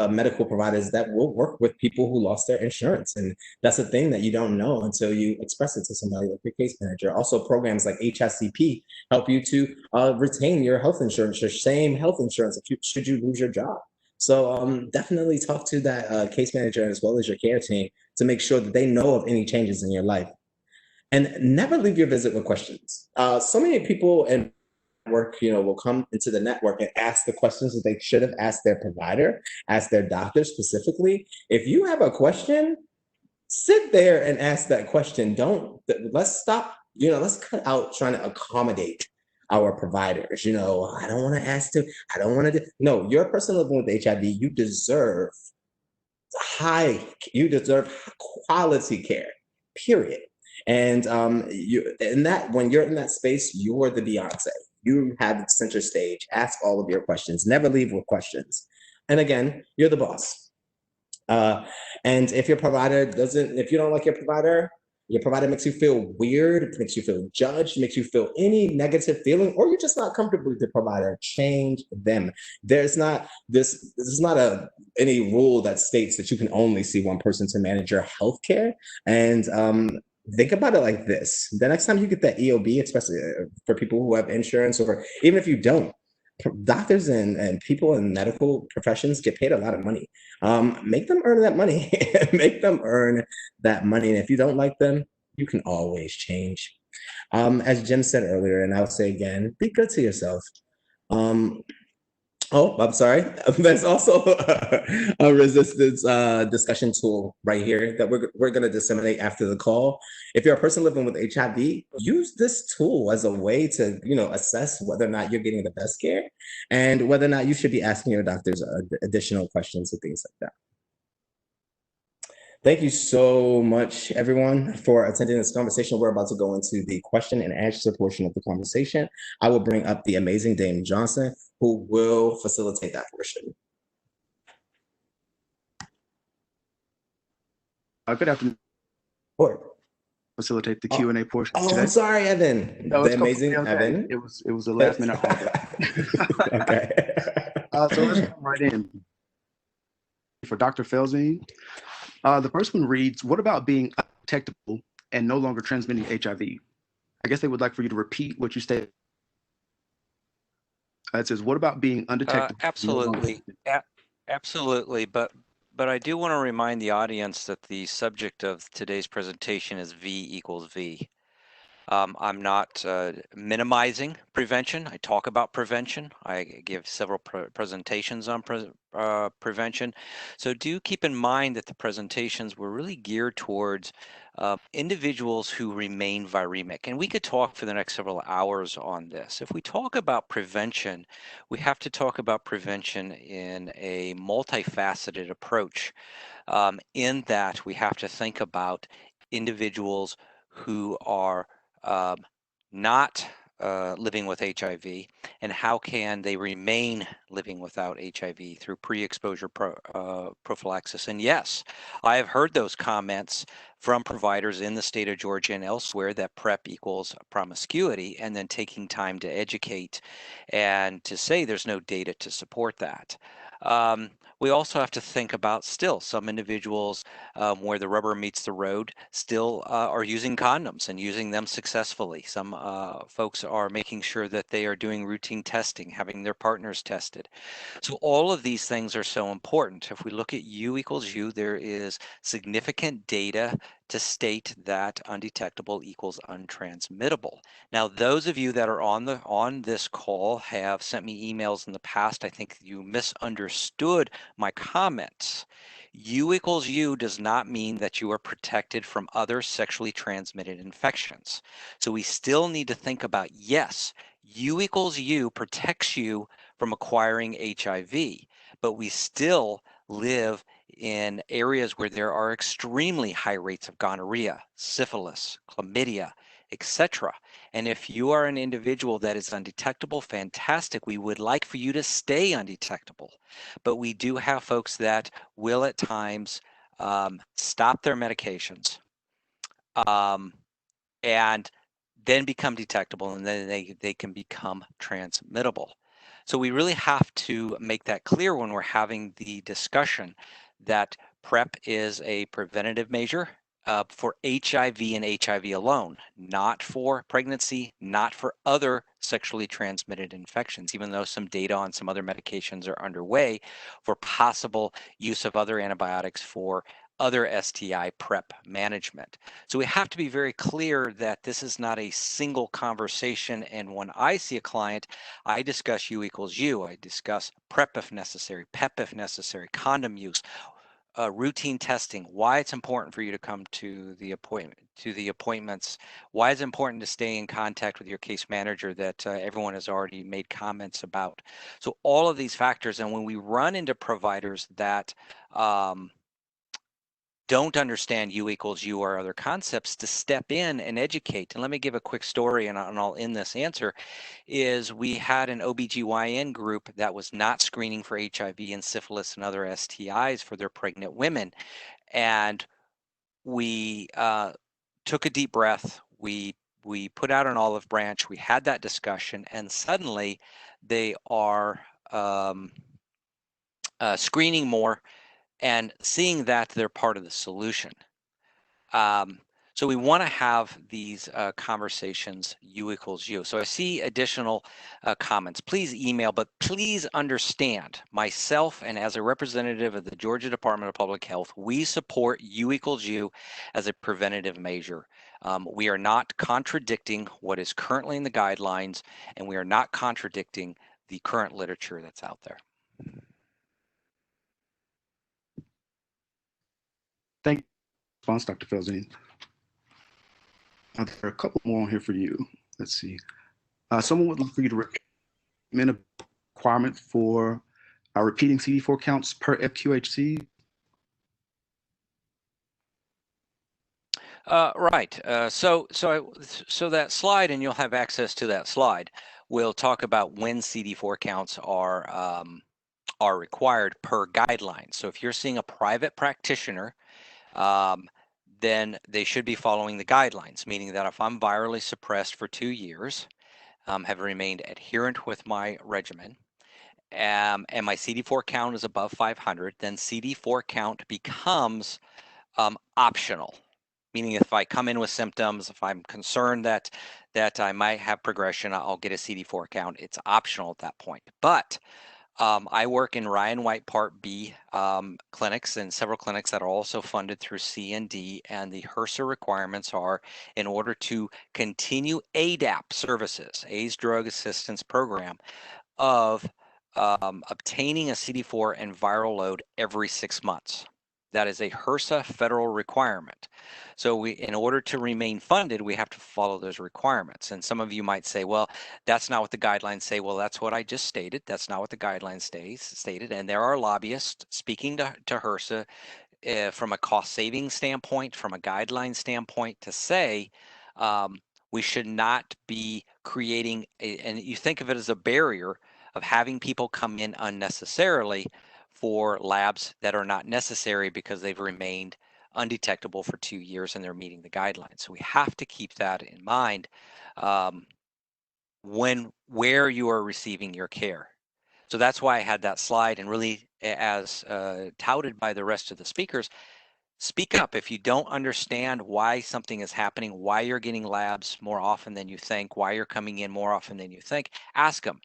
A: medical providers that will work with people who lost their insurance, and that's a thing that you don't know until you express it to somebody like your case manager. Also, programs like HSCP help you to retain your health insurance, your same health insurance, should you lose your job. So definitely talk to that case manager as well as your care team to make sure that they know of any changes in your life. And never leave your visit with questions. So many people and work, you know, will come into the network and ask the questions that they should have asked their provider, ask their doctor specifically. If you have a question, sit there and ask that question. Let's stop, you know, let's cut out trying to accommodate our providers. You know, I don't want to ask them, I don't want to, no, you're a person living with HIV, you deserve quality care, period. And when you're in that space, you're the Beyonce. You have the center stage. Ask all of your questions. Never leave with questions. And again, you're the boss. And if your provider if you don't like your provider makes you feel weird, makes you feel judged, makes you feel any negative feeling, or you're just not comfortable with the provider, change them. There's not any rule that states that you can only see one person to manage your healthcare. And think about it like this: the next time you get that EOB, especially for people who have insurance, or even if you don't, doctors and people in medical professions get paid a lot of money. Make them earn that money. Make them earn that money. And if you don't like them, you can always change. As Jim said earlier, and I'll say again, be good to yourself. Oh, I'm sorry. There's also a resistance discussion tool right here that we're going to disseminate after the call. If you're a person living with HIV, use this tool as a way to, you know, assess whether or not you're getting the best care and whether or not you should be asking your doctors additional questions and things like that. Thank you so much, everyone, for attending this conversation. We're about to go into the question and answer portion of the conversation. I will bring up the amazing Dame Johnson, who will facilitate that portion.
C: Good afternoon.
A: Or
C: facilitate the Q&A portion
A: today. I'm sorry, Evan.
C: No,
A: the amazing
C: okay.
A: Evan.
C: It was a last minute order.
A: Okay.
C: So let's come right in. For Dr. Felzine, the first one reads, what about being undetectable and no longer transmitting HIV? I guess they would like for you to repeat what you stated. It says, what about being undetectable?
B: Absolutely. Absolutely. But I do want to remind the audience that the subject of today's presentation is V equals V. I'm not minimizing prevention. I talk about prevention. I give several presentations on prevention. So do keep in mind that the presentations were really geared towards individuals who remain viremic, and we could talk for the next several hours on this. If we talk about prevention, we have to talk about prevention in a multifaceted approach, in that we have to think about individuals who are not living with HIV, and how can they remain living without HIV through pre-exposure prophylaxis. And yes, I have heard those comments from providers in the state of Georgia and elsewhere that PrEP equals promiscuity, and then taking time to educate and to say there's no data to support that. We also have to think about still some individuals where the rubber meets the road still are using condoms and using them successfully. Some folks are making sure that they are doing routine testing, having their partners tested. So all of these things are so important. If we look at U equals U, there is significant data to state that undetectable equals untransmittable. Now, those of you that are on this call have sent me emails in the past. I think you misunderstood my comments. U equals U does not mean that you are protected from other sexually transmitted infections. So we still need to think about, yes, U equals U protects you from acquiring HIV, but we still live in areas where there are extremely high rates of gonorrhea, syphilis, chlamydia, etc. And if you are an individual that is undetectable, fantastic. We would like for you to stay undetectable. But we do have folks that will at times stop their medications and then become detectable, and then they can become transmittable. So we really have to make that clear when we're having the discussion that PrEP is a preventative measure for HIV and HIV alone, not for pregnancy, not for other sexually transmitted infections, even though some data on some other medications are underway for possible use of other antibiotics for other STI PrEP management. So we have to be very clear that this is not a single conversation. And when I see a client, I discuss U equals U. I discuss PrEP if necessary, PEP if necessary, condom use, routine testing, why it's important for you to come to the appointments, why it's important to stay in contact with your case manager that everyone has already made comments about. So all of these factors, and when we run into providers that don't understand U equals U or other concepts, to step in and educate. And let me give a quick story, and I'll end this answer, is we had an OBGYN group that was not screening for HIV and syphilis and other STIs for their pregnant women. And we took a deep breath. We put out an olive branch. We had that discussion, and suddenly they are screening more and seeing that they're part of the solution. So we want to have these conversations, U equals U. So I see additional comments. Please email, but please understand, myself and as a representative of the Georgia Department of Public Health, we support U equals U as a preventative measure. We are not contradicting what is currently in the guidelines, and we are not contradicting the current literature that's out there.
C: Thank you for the response, Dr. Felzine. There are a couple more on here for you. Let's see. Someone would like for you to recommend a requirement for repeating CD4 counts per FQHC.
B: Right. So that slide, and you'll have access to that slide, will talk about when CD4 counts are required per guideline. So if you're seeing a private practitioner, then they should be following the guidelines, meaning that if I'm virally suppressed for 2 years, have remained adherent with my regimen, and my CD4 count is above 500, then CD4 count becomes optional. Meaning if I come in with symptoms, if I'm concerned that I might have progression, I'll get a CD4 count. It's optional at that point. But I work in Ryan White Part B clinics and several clinics that are also funded through C&D, and the HRSA requirements are, in order to continue ADAP services, AIDS Drug Assistance Program, of obtaining a CD4 and viral load every 6 months. That is a HRSA federal requirement. So in order to remain funded, we have to follow those requirements. And some of you might say, well, that's not what the guidelines say. Well, that's what I just stated. That's not what the guidelines stated. And there are lobbyists speaking to HRSA from a cost saving standpoint, from a guideline standpoint, to say we should not be creating, and you think of it as a barrier of having people come in unnecessarily for labs that are not necessary because they've remained undetectable for 2 years and they're meeting the guidelines. So we have to keep that in mind where you are receiving your care. So that's why I had that slide, and really, as touted by the rest of the speakers, speak up if you don't understand why something is happening, why you're getting labs more often than you think, why you're coming in more often than you think. Ask them,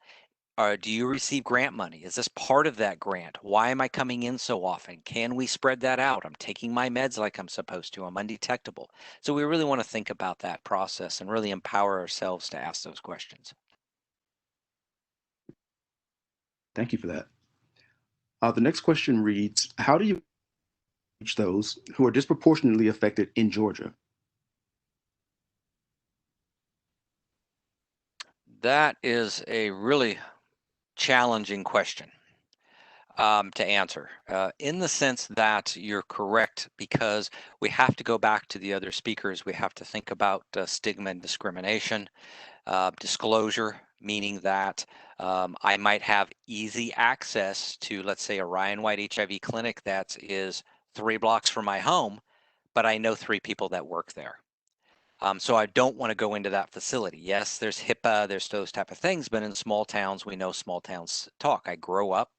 B: do you receive grant money? Is this part of that grant? Why am I coming in so often? Can we spread that out? I'm taking my meds like I'm supposed to. I'm undetectable. So we really want to think about that process and really empower ourselves to ask those questions.
C: Thank you for that. The next question reads, how do you reach those who are disproportionately affected in Georgia?
B: That is a really challenging question to answer in the sense that you're correct, because we have to go back to the other speakers. We have to think about stigma and discrimination, disclosure, meaning that I might have easy access to, let's say, a Ryan White HIV clinic that is 3 blocks from my home, but I know 3 people that work there. So I don't want to go into that facility. Yes, there's HIPAA, there's those type of things, but in small towns, we know small towns talk. I grew up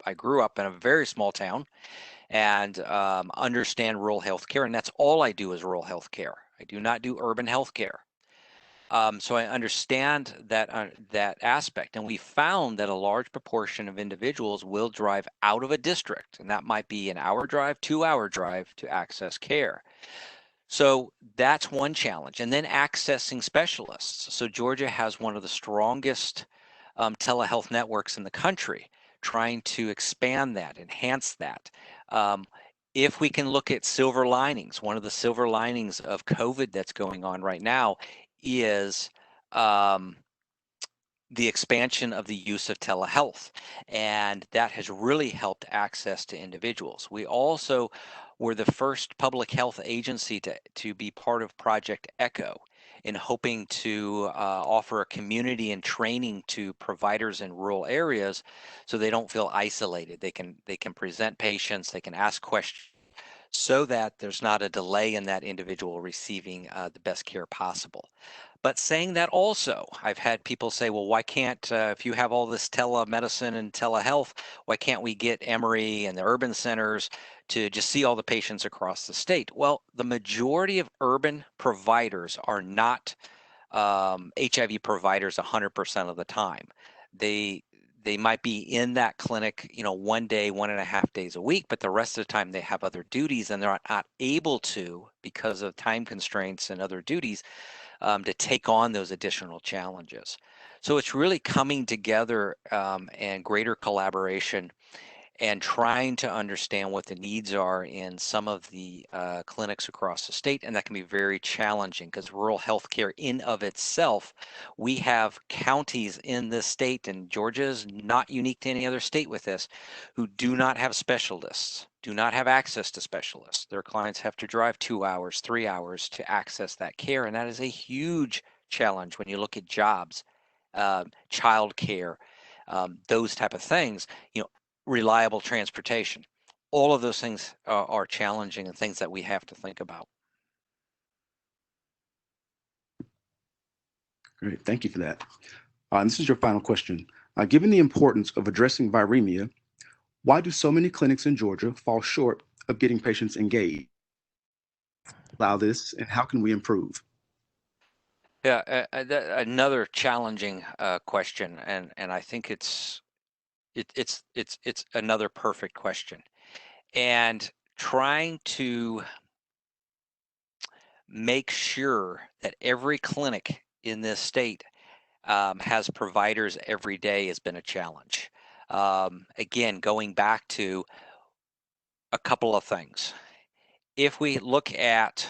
B: in a very small town and understand rural healthcare, and that's all I do is rural healthcare. I do not do urban healthcare. So I understand that aspect, and we found that a large proportion of individuals will drive out of a district, and that might be an hour drive, 2-hour drive to access care. So that's one challenge. And then accessing specialists. So Georgia has one of the strongest telehealth networks in the country, trying to expand that, enhance that. If we can look at silver linings, one of the silver linings of COVID that's going on right now is the expansion of the use of telehealth, and that has really helped access to individuals. We also were the first public health agency to be part of Project ECHO in hoping to offer a community and training to providers in rural areas so they don't feel isolated. They can present patients, they can ask questions, so that there's not a delay in that individual receiving the best care possible. But saying that also, I've had people say, well, why can't, if you have all this telemedicine and telehealth, why can't we get Emory and the urban centers to just see all the patients across the state? Well, the majority of urban providers are not HIV providers 100% of the time. They might be in that clinic, 1 day, 1.5 days a week, but the rest of the time they have other duties and they're not able to, because of time constraints and other duties, to take on those additional challenges. So it's really coming together and greater collaboration and trying to understand what the needs are in some of the clinics across the state. And that can be very challenging because rural healthcare in of itself, we have counties in this state, and Georgia is not unique to any other state with this, who do not have specialists, do not have access to specialists. Their clients have to drive 2 hours, 3 hours to access that care. And that is a huge challenge when you look at jobs, child care, those type of things, reliable transportation. All of those things are challenging and things that we have to think about.
C: Great, thank you for that. And this is your final question. Given the importance of addressing viremia, why do so many clinics in Georgia fall short of getting patients engaged? Allow this, and how can we improve?
B: Yeah, another challenging question, and I think it's another perfect question. And trying to make sure that every clinic in this state has providers every day has been a challenge. Again, going back to a couple of things. if we look at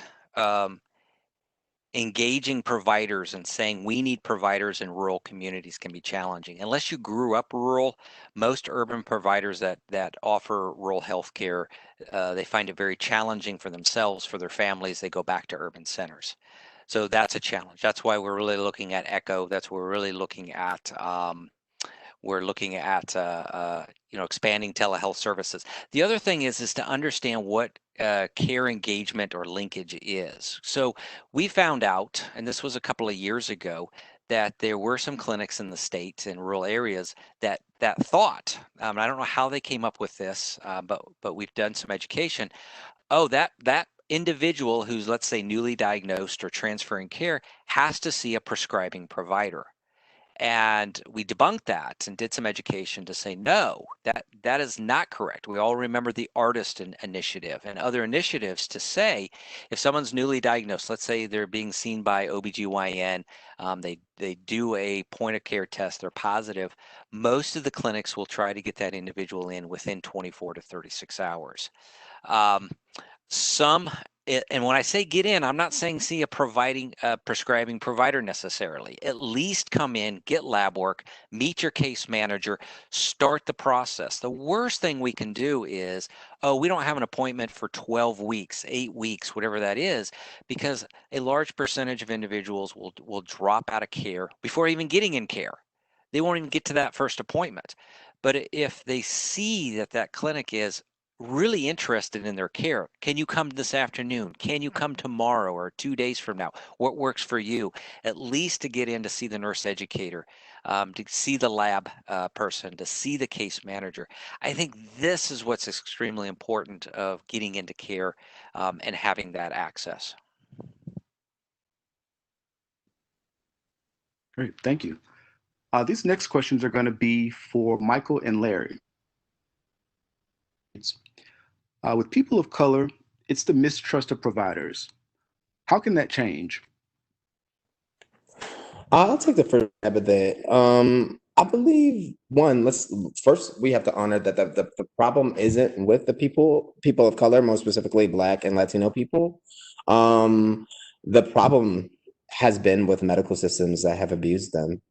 B: engaging providers and saying we need providers in rural communities can be challenging. Unless you grew up rural, most urban providers that offer rural health care, they find it very challenging for themselves, for their families. They go back to urban centers. So that's a challenge. That's why we're really looking at ECHO. That's why we're really looking at expanding telehealth services. The other thing is to understand what care engagement or linkage is. So we found out, and this was a couple of years ago, that there were some clinics in the state in rural areas that thought, I don't know how they came up with this, but we've done some education. Oh, that individual who's, let's say, newly diagnosed or transferring care has to see a prescribing provider. And we debunked that and did some education to say, no, that is not correct. We all remember the artist initiative and other initiatives to say, if someone's newly diagnosed, let's say they're being seen by OBGYN, they do a point of care test, they're positive, most of the clinics will try to get that individual in within 24 to 36 hours. And when I say get in, I'm not saying see a prescribing provider necessarily. At least come in, get lab work, meet your case manager, start the process. The worst thing we can do is, oh, we don't have an appointment for 12 weeks, 8 weeks, whatever that is, because a large percentage of individuals will drop out of care before even getting in care. They won't even get to that first appointment. But if they see that clinic is really interested in their care, can you come this afternoon? Can you come tomorrow or 2 days from now? What works for you? At least to get in to see the nurse educator, to see the lab person, to see the case manager. I think this is what's extremely important of getting into care and having that access.
C: Great, thank you. These next questions are going to be for Michael and Larry. With people of color, it's the mistrust of providers. How can that change?
A: I'll take the first stab at that. I believe we have to honor that the problem isn't with the people of color, most specifically Black and Latino people. The problem has been with medical systems that have abused them.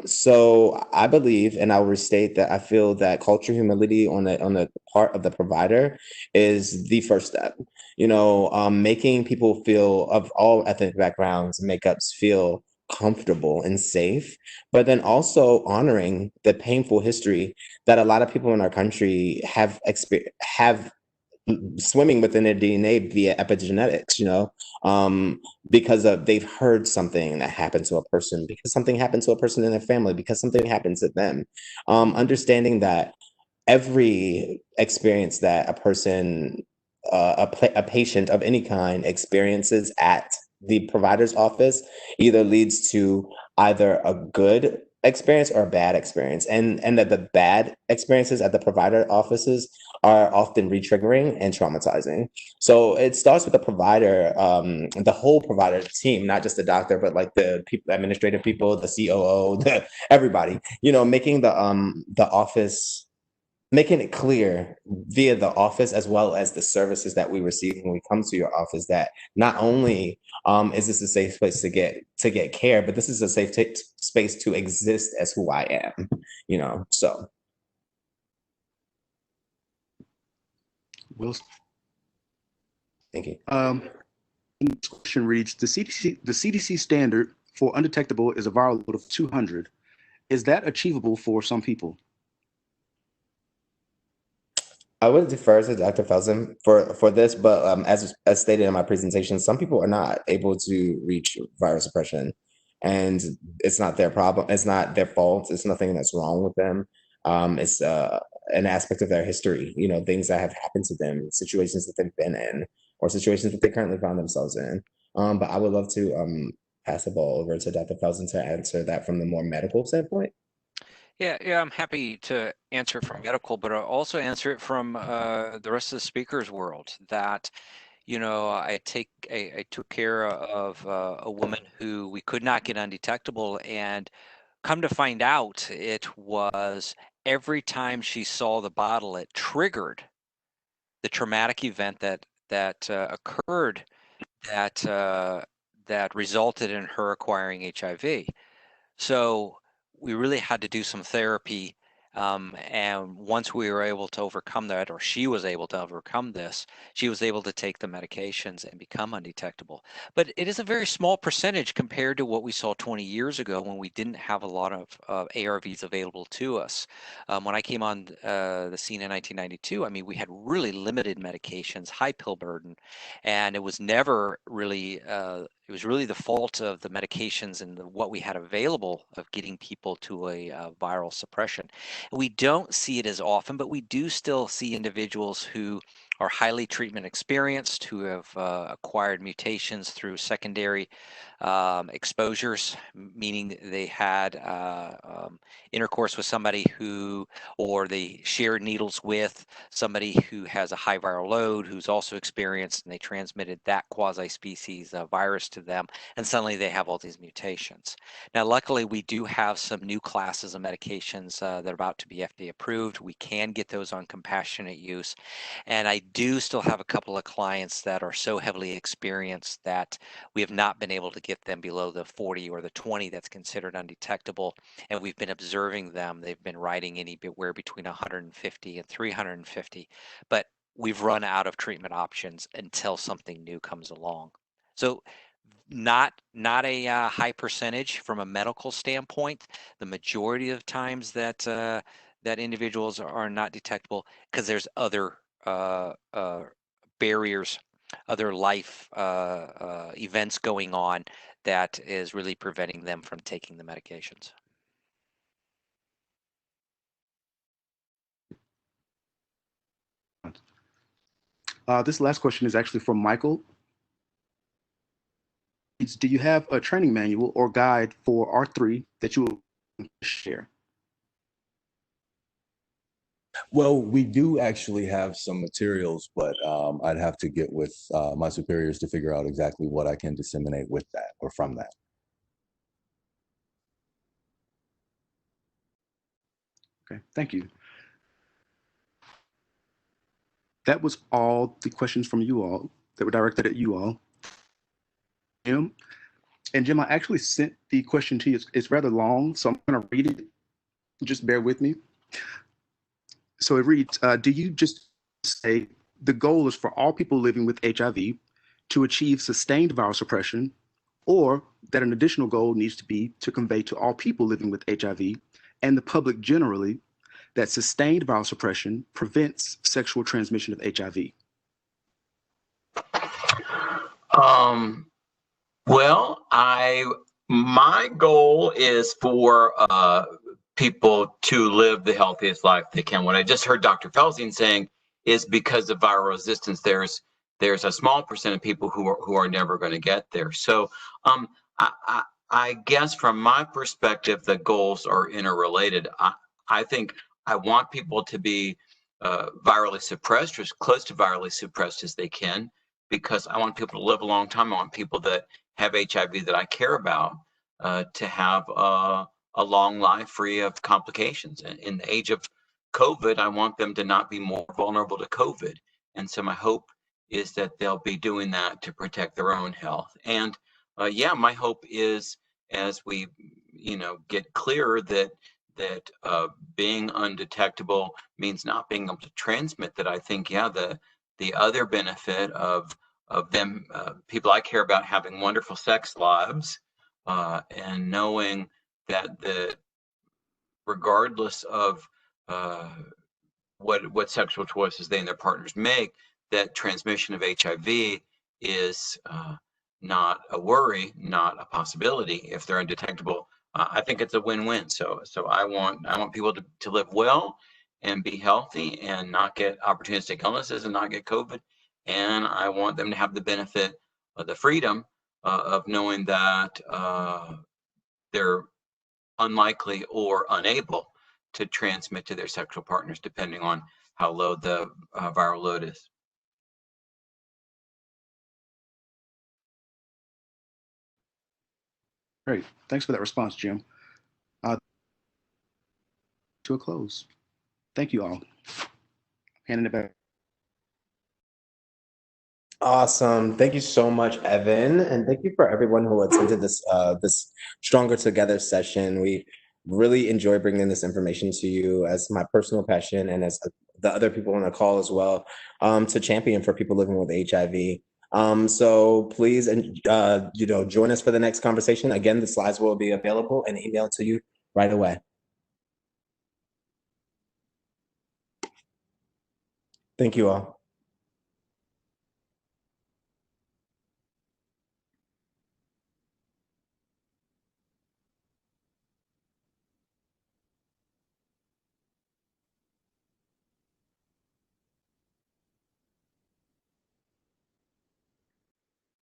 A: So I believe, and I'll restate that I feel that culture humility on the part of the provider is the first step. Making people feel of all ethnic backgrounds and makeups feel comfortable and safe, but then also honoring the painful history that a lot of people in our country have swimming within their DNA via epigenetics, because they've heard something that happened to a person, because something happened to a person in their family, because something happened to them. Understanding that every experience that a person, a patient of any kind experiences at the provider's office either leads to either a good experience or a bad experience, and that the bad experiences at the provider offices are often re-triggering and traumatizing. So it starts with the provider, the whole provider team, not just the doctor, but like the people, administrative people, the COO, everybody, making the office, making it clear via the office as well as the services that we receive when we come to your office that not only is this a safe place to get care, but this is a safe space to exist as who I am, so.
C: Will,
A: Thank you.
C: This question reads, the CDC standard for undetectable is a viral load of 200. Is that achievable for some people?
A: I would defer to Dr. Felsen for this, but as stated in my presentation, some people are not able to reach virus suppression, and it's not their problem. It's not their fault. It's nothing that's wrong with them. It's an aspect of their history, things that have happened to them, situations that they've been in, or situations that they currently find themselves in. But I would love to pass the ball over to Dr. Felsen to answer that from the more medical standpoint.
B: Yeah, I'm happy to answer it from medical, but I'll also answer it from the rest of the speakers' world. That, I took care of a woman who we could not get undetectable, and come to find out, it was every time she saw the bottle, it triggered the traumatic event that that occurred that that resulted in her acquiring HIV. So we really had to do some therapy. And once we were able to overcome that, or she was able to overcome this, she was able to take the medications and become undetectable. But it is a very small percentage compared to what we saw 20 years ago when we didn't have a lot of ARVs available to us. When I came on the scene in 1992, I mean, we had really limited medications, high pill burden, and it was never really it was really the fault of the medications and what we had available of getting people to a viral suppression. We don't see it as often, but we do still see individuals who are highly treatment experienced, who have acquired mutations through secondary exposures, meaning they had intercourse with somebody who, or they shared needles with somebody who has a high viral load, who's also experienced, and they transmitted that quasi-species virus to them, and suddenly they have all these mutations. Now, luckily, we do have some new classes of medications that are about to be FDA approved. We can get those on compassionate use, and I do still have a couple of clients that are so heavily experienced that we have not been able to get them below the 40 or the 20 that's considered undetectable, and we've been observing them. They've been writing anywhere between 150 and 350, but we've run out of treatment options until something new comes along. So not a high percentage from a medical standpoint. The majority of times that that individuals are not detectable because there's other barriers, other life events going on that is really preventing them from taking the medications.
C: This last question is actually from Michael. Do you have a training manual or guide for R3 that you will share?
D: Well, we do actually have some materials, but I'd have to get with my superiors to figure out exactly what I can disseminate with that or from that.
C: Okay, thank you. That was all the questions from you all that were directed at you all. Jim, and Jim, I actually sent the question to you. It's rather long, so I'm going to read it. Just bear with me. So it reads, do you just say the goal is for all people living with HIV to achieve sustained viral suppression, or that an additional goal needs to be to convey to all people living with HIV and the public generally that sustained viral suppression prevents sexual transmission of HIV?
E: Well, my goal is for people to live the healthiest life they can. What I just heard Dr. Felsing saying is because of viral resistance, there's a small percent of people who are never going to get there. So I guess from my perspective, the goals are interrelated. I think I want people to be virally suppressed, or as close to virally suppressed as they can, because I want people to live a long time. I want people that have HIV that I care about to have a long life free of complications. And in the age of COVID, I want them to not be more vulnerable to COVID. And so my hope is that they'll be doing that to protect their own health. And yeah, my hope is as we, get clearer that being undetectable means not being able to transmit, that I think, yeah, the other benefit of them, people I care about, having wonderful sex lives and knowing that regardless of what sexual choices they and their partners make, that transmission of HIV is not a worry, not a possibility if they're undetectable. I think it's a win-win. So I want people to live well and be healthy and not get opportunistic illnesses and not get COVID. And I want them to have the benefit of the freedom of knowing that they're unlikely or unable to transmit to their sexual partners, depending on how low the viral load is.
C: Great. Thanks for that response, Jim. To a close. Thank you all. Handing it back.
A: Awesome. Thank you so much, Evan. And thank you for everyone who attended this Stronger Together session. We really enjoy bringing this information to you as my personal passion and as the other people on the call as well, to champion for people living with HIV. So please, and join us for the next conversation. Again, the slides will be available and emailed to you right away. Thank you all.